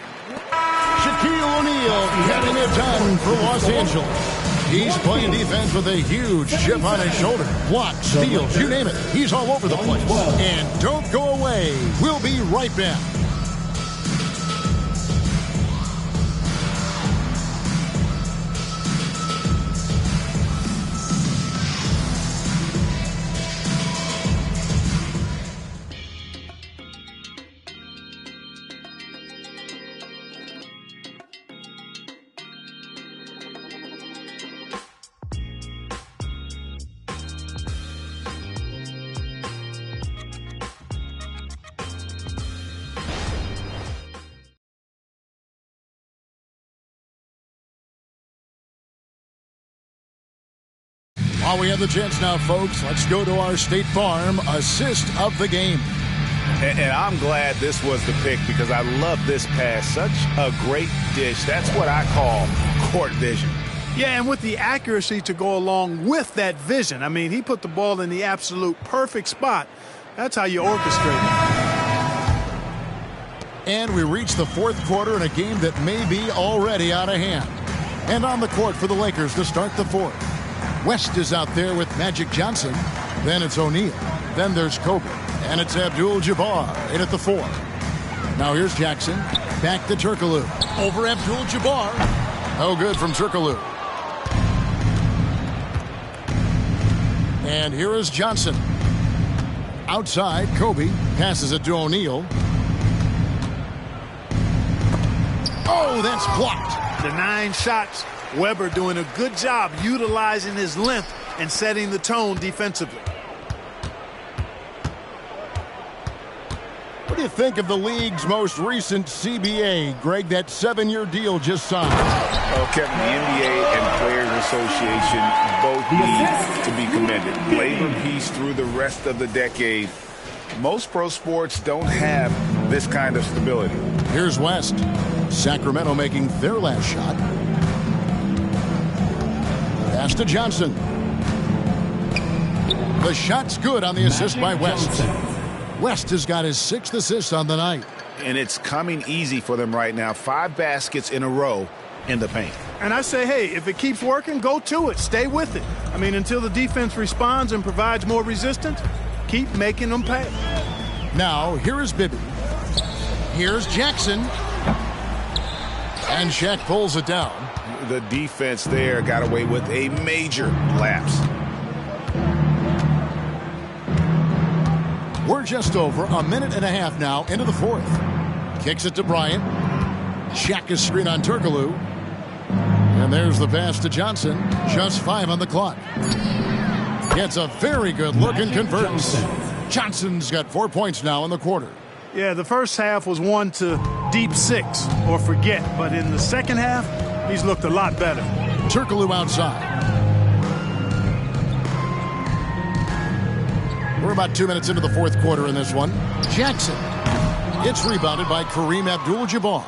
Speaker 1: Shaquille O'Neal getting it done for Los Angeles. He's playing defense with a huge chip on his shoulder. Blocks, steals, you name it. He's all over the place. And don't go away. We'll be right back. While we have the chance now, folks, let's go to our State Farm assist of the game.
Speaker 2: And I'm glad this was the pick because I love this pass. Such a great dish. That's what I call court vision.
Speaker 3: Yeah, and with the accuracy to go along with that vision. I mean, he put the ball in the absolute perfect spot. That's how you orchestrate it.
Speaker 1: And we reach the 4th quarter in a game that may be already out of hand. And on the court for the Lakers to start the 4th. West is out there with Magic Johnson. Then it's O'Neal. Then there's Kobe. And it's Abdul-Jabbar in at the 4. Now here's Jackson. Back to Turkoglu. Over Abdul-Jabbar. No good from Turkoglu. And here is Johnson. Outside, Kobe passes it to O'Neal. Oh, that's blocked.
Speaker 3: The 9 shots. Weber doing a good job utilizing his length and setting the tone defensively.
Speaker 1: What do you think of the league's most recent CBA, Greg, that 7-year deal just signed?
Speaker 2: Oh, Kevin, the NBA and Players Association both need to be commended. Labor peace through the rest of the decade. Most pro sports don't have this kind of stability.
Speaker 1: Here's West. Sacramento making their last shot. Pass to Johnson. The shot's good on the assist by West. West has got his 6th assist on the night.
Speaker 2: And it's coming easy for them right now. 5 baskets in a row in the paint.
Speaker 3: And I say, hey, if it keeps working, go to it. Stay with it. I mean, until the defense responds and provides more resistance, keep making them pay.
Speaker 1: Now, here is Bibby. Here's Jackson. And Shaq pulls it down.
Speaker 2: The defense there got away with a major lapse.
Speaker 1: We're just over a minute and a half now into the fourth. Kicks it to Bryant. Shaq is screen on Turkoglu. And there's the pass to Johnson. Just 5 on the clock. Gets a very good look and converts. Johnson's got 4 points now in the quarter.
Speaker 3: Yeah, the first half was 1 to deep 6 or forget. But in the second half, he's looked a lot better.
Speaker 1: Turkoglu outside. We're about 2 minutes into the fourth quarter in this one. Jackson. It's rebounded by Kareem Abdul-Jabbar.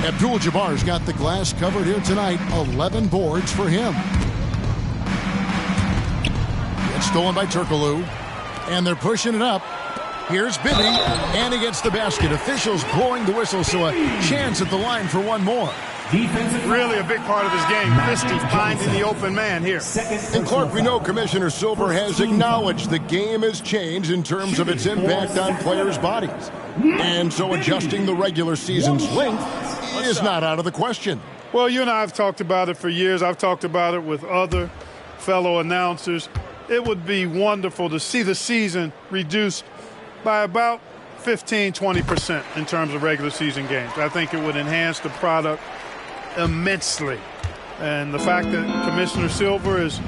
Speaker 1: Abdul-Jabbar's got the glass covered here tonight. 11 boards for him. It's stolen by Turkoglu. And they're pushing it up. Here's Bibby. And he gets the basket. Officials blowing the whistle, so a chance at the line for one more.
Speaker 3: Really a big part of his game. Christie finding the open man here.
Speaker 1: And Clark, we know Commissioner Silver has acknowledged the game has changed in terms of its impact on players' bodies. And so adjusting the regular season's length is not out of the question.
Speaker 3: Well, you and I have talked about it for years. I've talked about it with other fellow announcers. It would be wonderful to see the season reduced by about 15-20% in terms of regular season games. I think it would enhance the product immensely. And the fact that Commissioner Silver is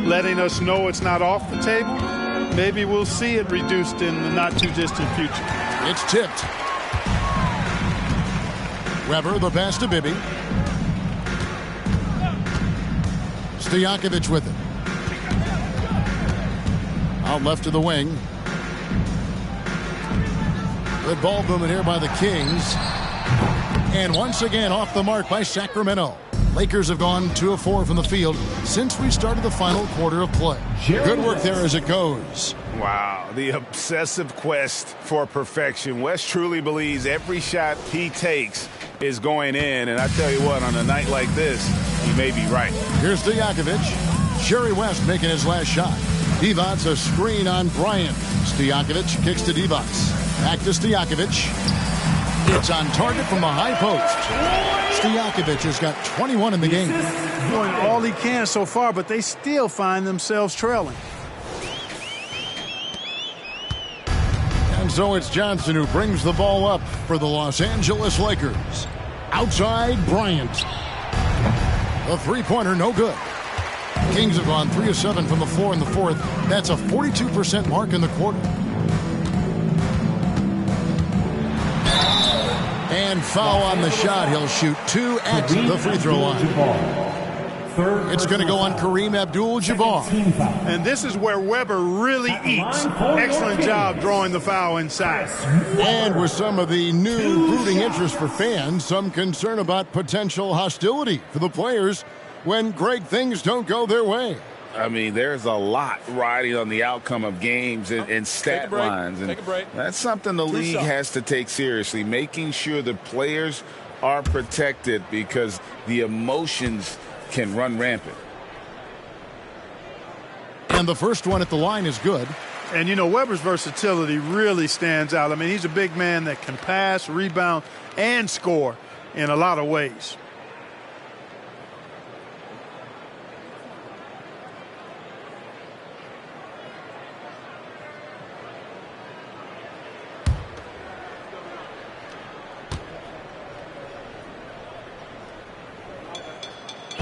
Speaker 3: letting us know it's not off the table, maybe we'll see it reduced in the not-too-distant future.
Speaker 1: It's tipped. Weber, the pass to Bibby. Stojakovic with it. Out left to the wing. Good ball movement here by the Kings. And once again off the mark by Sacramento. Lakers have gone 2 of 4 from the field since we started the final quarter of play. Good work there as it goes.
Speaker 2: Wow, the obsessive quest for perfection. West truly believes every shot he takes is going in. And I tell you what, on a night like this, he may be right.
Speaker 1: Here's Stojakovic. Jerry West making his last shot. Divac a screen on Bryant. Stojakovic kicks to Divac. Back to Stojakovic. It's on target from the high post. Stojakovic has got 21 in the game.
Speaker 3: Doing all he can so far, but they still find themselves trailing.
Speaker 1: And so it's Johnson who brings the ball up for the Los Angeles Lakers. Outside, Bryant. The three-pointer, no good. Kings have gone 3 of 7 from the floor in the fourth. That's a 42% mark in the quarter. And foul on the shot. He'll shoot 2 at the free throw line. It's going to go on Kareem Abdul-Jabbar.
Speaker 3: And this is where Weber really eats. Excellent job drawing the foul inside.
Speaker 1: And with some of the new rooting interest for fans, some concern about potential hostility for the players when great things don't go their way.
Speaker 2: I mean, there's a lot riding on the outcome of games and stat lines. And that's something the league has to take seriously, making sure the players are protected because the emotions can run rampant.
Speaker 1: And the first one at the line is good.
Speaker 3: And, you know, Weber's versatility really stands out. I mean, he's a big man that can pass, rebound, and score in a lot of ways.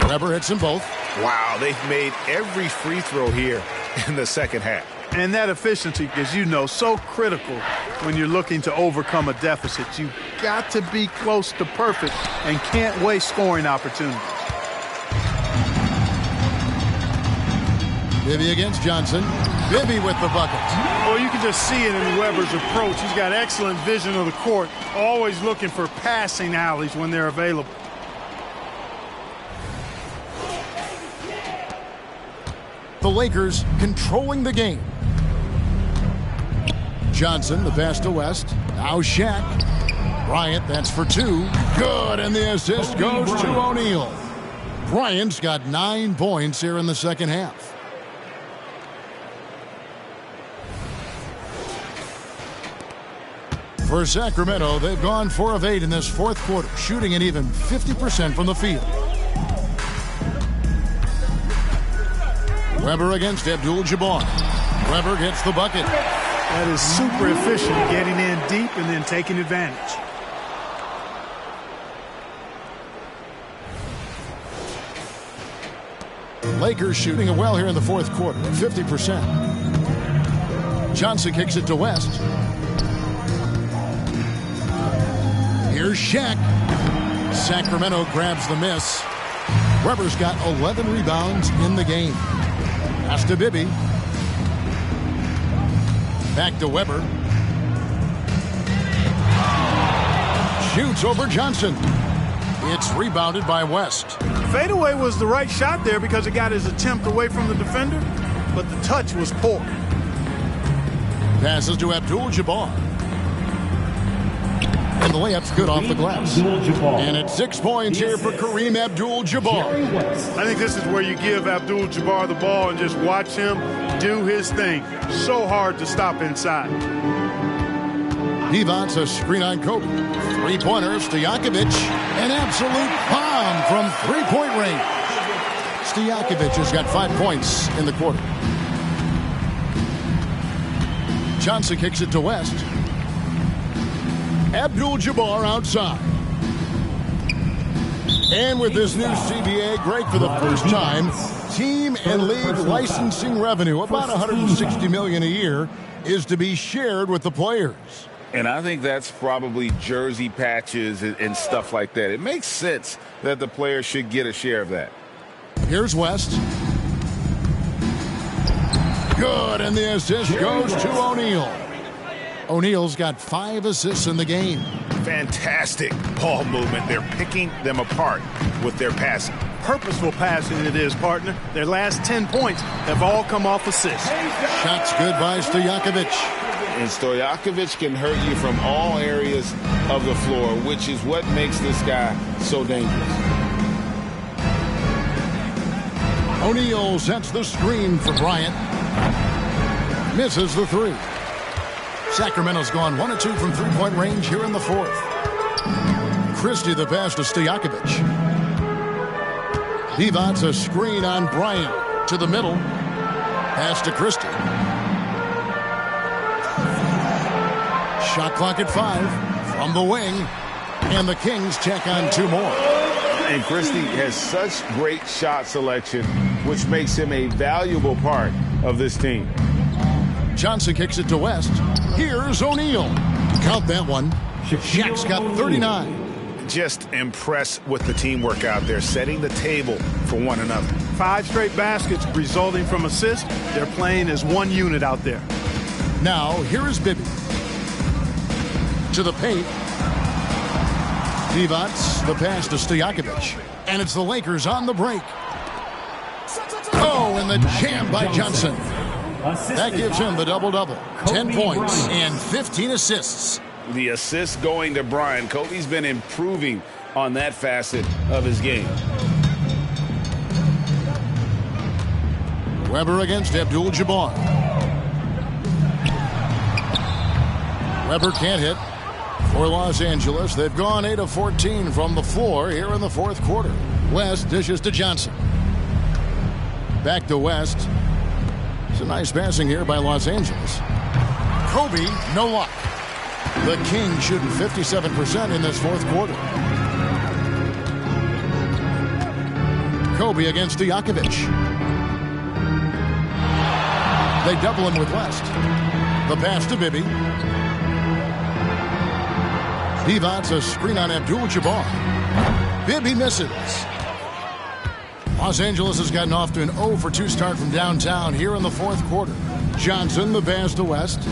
Speaker 1: Weber hits them both.
Speaker 2: Wow, they've made every free throw here in the second half.
Speaker 3: And that efficiency, as you know, so critical when you're looking to overcome a deficit. You've got to be close to perfect and can't waste scoring opportunities.
Speaker 1: Bibby against Johnson. Bibby with the bucket.
Speaker 3: Well, you can just see it in Weber's approach. He's got excellent vision of the court, always looking for passing alleys when they're available.
Speaker 1: The Lakers controlling the game. Johnson, the pass to West. Now Shaq. Bryant, that's for 2. Good, and the assist goes to O'Neal. Bryant's got 9 points here in the second half. For Sacramento, they've gone 4 of 8 in this fourth quarter, shooting an even 50% from the field. Weber against Abdul-Jabbar. Weber gets the bucket.
Speaker 3: That is super efficient, getting in deep and then taking advantage.
Speaker 1: Lakers shooting it well here in the fourth quarter, 50%. Johnson kicks it to West. Here's Shaq. Sacramento grabs the miss. Weber's got 11 rebounds in the game. Pass to Bibby. Back to Weber. Shoots over Johnson. It's rebounded by West.
Speaker 3: Fadeaway was the right shot there because it got his attempt away from the defender, but the touch was poor.
Speaker 1: Passes to Abdul-Jabbar. And the layup's good off the glass. And it's 6 points here for Kareem Abdul-Jabbar.
Speaker 3: I think this is where you give Abdul-Jabbar the ball and just watch him do his thing. So hard to stop inside.
Speaker 1: Divac, a screen on Kobe. 3-pointers, Stojakovic. An absolute bomb from 3-point range. Stojakovic has got 5 points in the quarter. Johnson kicks it to West. Abdul-Jabbar outside. And with this new CBA, Greg, for the first time, team and league licensing revenue, about $160 million a year, is to be shared with the players.
Speaker 2: And I think that's probably jersey patches and stuff like that. It makes sense that the players should get a share of that.
Speaker 1: Here's West. Good, and the assist goes to O'Neal. O'Neal's got 5 assists in the game.
Speaker 2: Fantastic ball movement. They're picking them apart with their passing.
Speaker 3: Purposeful passing it is, partner. Their last 10 points have all come off assists.
Speaker 1: Shots good by Stojakovic.
Speaker 2: And Stojakovic can hurt you from all areas of the floor, which is what makes this guy so dangerous.
Speaker 1: O'Neal sets the screen for Bryant. Misses the 3. Sacramento's gone 1 of 2 from 3-point range here in the fourth. Christie the pass to Stojakovic. Divac, a screen on Bryant to the middle. Pass to Christie. Shot clock at 5 from the wing. And the Kings check on 2 more.
Speaker 2: And Christie has such great shot selection, which makes him a valuable part of this team.
Speaker 1: Johnson kicks it to West. Here's O'Neal. Count that one. Shaq's got 39.
Speaker 2: Just impressed with the teamwork out there, setting the table for one another.
Speaker 3: 5 straight baskets resulting from assists. They're playing as one unit out there.
Speaker 1: Now, here is Bibby. To the paint. Divac, the pass to Stojakovic. And it's the Lakers on the break. Oh, and the jam by Johnson. That gives him the double-double. 10 points and 15 assists.
Speaker 2: The assist going to Bryant. Kobe's been improving on that facet of his game.
Speaker 1: Weber against Abdul-Jabbar. Weber can't hit for Los Angeles. They've gone 8 of 14 from the floor here in the fourth quarter. West dishes to Johnson. Back to West. It's a nice passing here by Los Angeles. Kobe, no luck. The Kings shooting 57% in this fourth quarter. Kobe against Stojakovic. They double him with West. The pass to Bibby. Divac, a screen on Abdul-Jabbar. Bibby misses. Los Angeles has gotten off to an 0 for 2 start from downtown here in the fourth quarter. Johnson, the pass to West.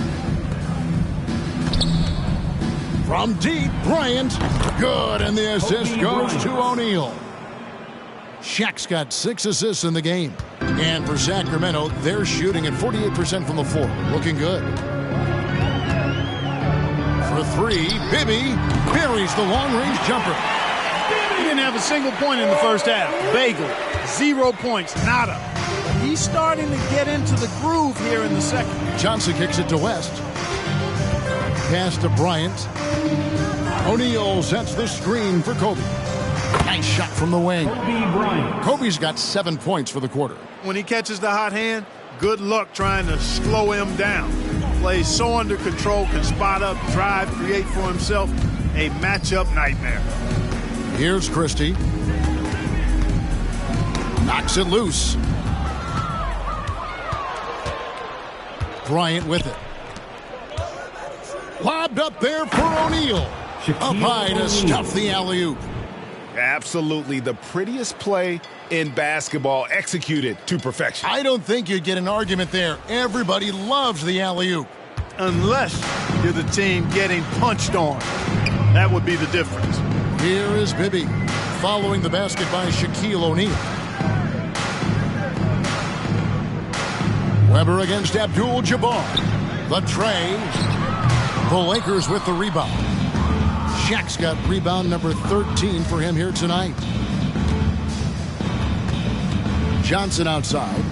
Speaker 1: From deep, Bryant. Good, and the assist goes to O'Neal. Shaq's got 6 assists in the game. And for Sacramento, they're shooting at 48% from the floor. Looking good. For 3, Bibby. buries the long-range jumper.
Speaker 3: He didn't have a single point in the first half. Bagel, 0 points, nada. He's starting to get into the groove here in the second.
Speaker 1: Johnson kicks it to West. Pass to Bryant. O'Neal sets the screen for Kobe. Nice shot from the wing. Kobe's got 7 points for the quarter.
Speaker 3: When he catches the hot hand, good luck trying to slow him down. Plays so under control, can spot up, drive, create for himself a matchup nightmare.
Speaker 1: Here's Christie. Knocks it loose. Bryant with it. Lobbed up there for O'Neal. Up high to stuff the alley-oop.
Speaker 2: Absolutely the prettiest play in basketball, executed to perfection.
Speaker 1: I don't think you'd get an argument there. Everybody loves the alley-oop.
Speaker 3: Unless you're the team getting punched on. That would be the difference.
Speaker 1: Here is Bibby following the basket by Shaquille O'Neal. Weber against Abdul-Jabbar. The tray. The Lakers with the rebound. Shaq's got rebound number 13 for him here tonight. Johnson outside.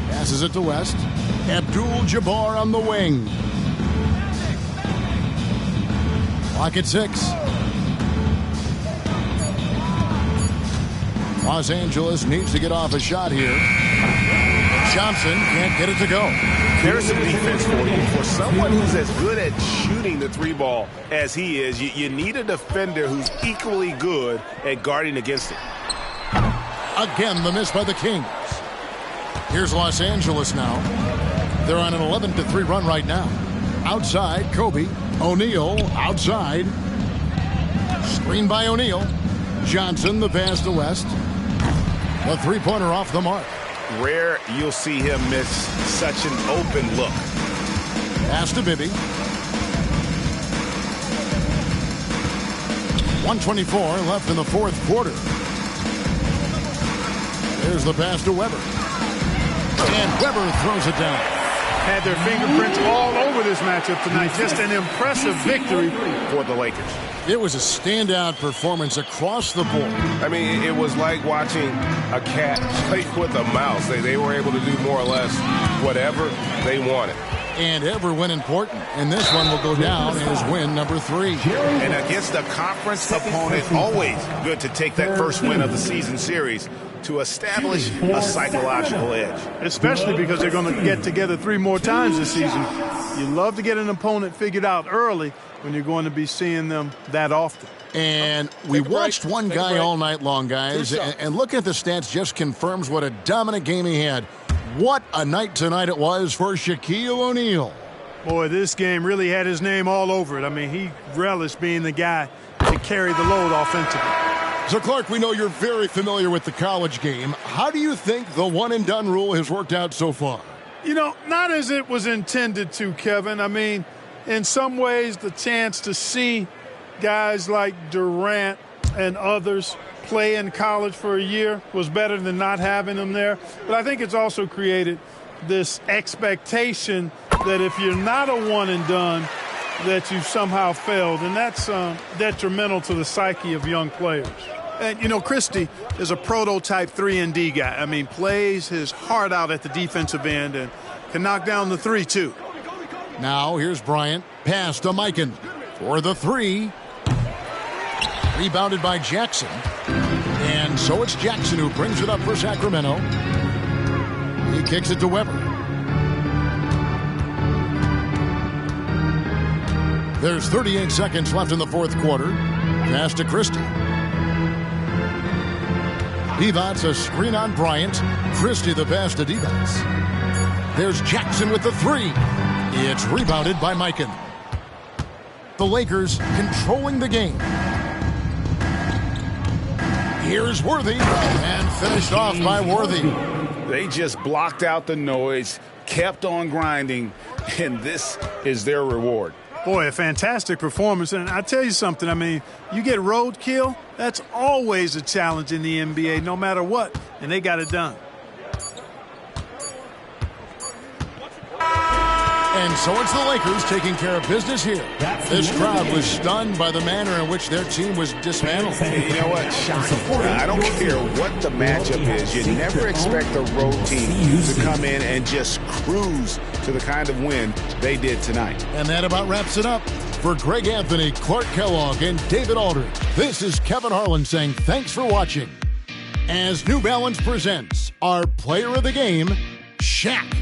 Speaker 1: Passes it to West. Abdul-Jabbar on the wing. Clock at 6. Los Angeles needs to get off a shot here. Johnson can't get it to go.
Speaker 5: There's some defense for you. For someone who's as good at shooting the three ball as he is, you need a defender who's equally good at guarding against it.
Speaker 1: Again, the miss by the Kings. Here's Los Angeles now. They're on an 11-3 run right now. Outside, Kobe. O'Neal outside. Screen by O'Neal. Johnson, the pass to West. A three-pointer off the mark.
Speaker 2: Rare you'll see him miss such an open look.
Speaker 1: Pass to Bibby. 1:24 left in the fourth quarter. There's the pass to Weber. And Weber throws it down.
Speaker 3: Had their fingerprints all over this matchup tonight. Just an impressive victory
Speaker 5: For the Lakers.
Speaker 1: It was a standout performance across the board.
Speaker 5: I mean, it was like watching a cat play with a mouse. They were able to do more or less whatever they wanted.
Speaker 1: And every win important. And this one will go down as win number 3.
Speaker 2: And against a conference opponent, always good to take that first win of the season series to establish a psychological edge.
Speaker 3: especially because they're going to get together 3 more times this season. You love to get an opponent figured out early when you're going to be seeing them that often.
Speaker 1: And we watched one guy all night long, guys. And looking at the stats just confirms what a dominant game he had. What a night tonight it was for Shaquille O'Neal.
Speaker 3: Boy, this game really had his name all over it. I mean, he relished being the guy to carry the load offensively.
Speaker 1: So, Clark, we know you're very familiar with the college game. How do you think the one-and-done rule has worked out so far?
Speaker 3: You know, not as it was intended to, Kevin. I mean, in some ways, the chance to see guys like Durant and others play in college for a year was better than not having them there. But I think it's also created this expectation that if you're not a one-and-done, that you've somehow failed. And that's detrimental to the psyche of young players. And, you know, Christie is a prototype 3-and-D guy. I mean, plays his heart out at the defensive end and can knock down the 3, too.
Speaker 1: Now, here's Bryant. Pass to Mikan for the 3. Rebounded by Jackson. And so it's Jackson who brings it up for Sacramento. He kicks it to Weber. There's 38 seconds left in the fourth quarter. Pass to Christie. Divac, a screen on Bryant. Christie the pass to Divac. There's Jackson with the 3. It's rebounded by Mikan. The Lakers controlling the game. Here's Worthy, and finished off by Worthy.
Speaker 2: They just blocked out the noise, kept on grinding, and this is their reward.
Speaker 3: Boy, a fantastic performance. And I tell you something, I mean, you get roadkill, that's always a challenge in the NBA, no matter what, and they got it done.
Speaker 1: And so it's the Lakers taking care of business here. This crowd was stunned by the manner in which their team was dismantled.
Speaker 2: You know what? I don't care what the matchup is. You never expect a road team to come in and just cruise to the kind of win they did tonight.
Speaker 1: And that about wraps it up. For Greg Anthony, Clark Kellogg, and David Aldridge, this is Kevin Harlan saying thanks for watching. As New Balance presents our player of the game, Shaq.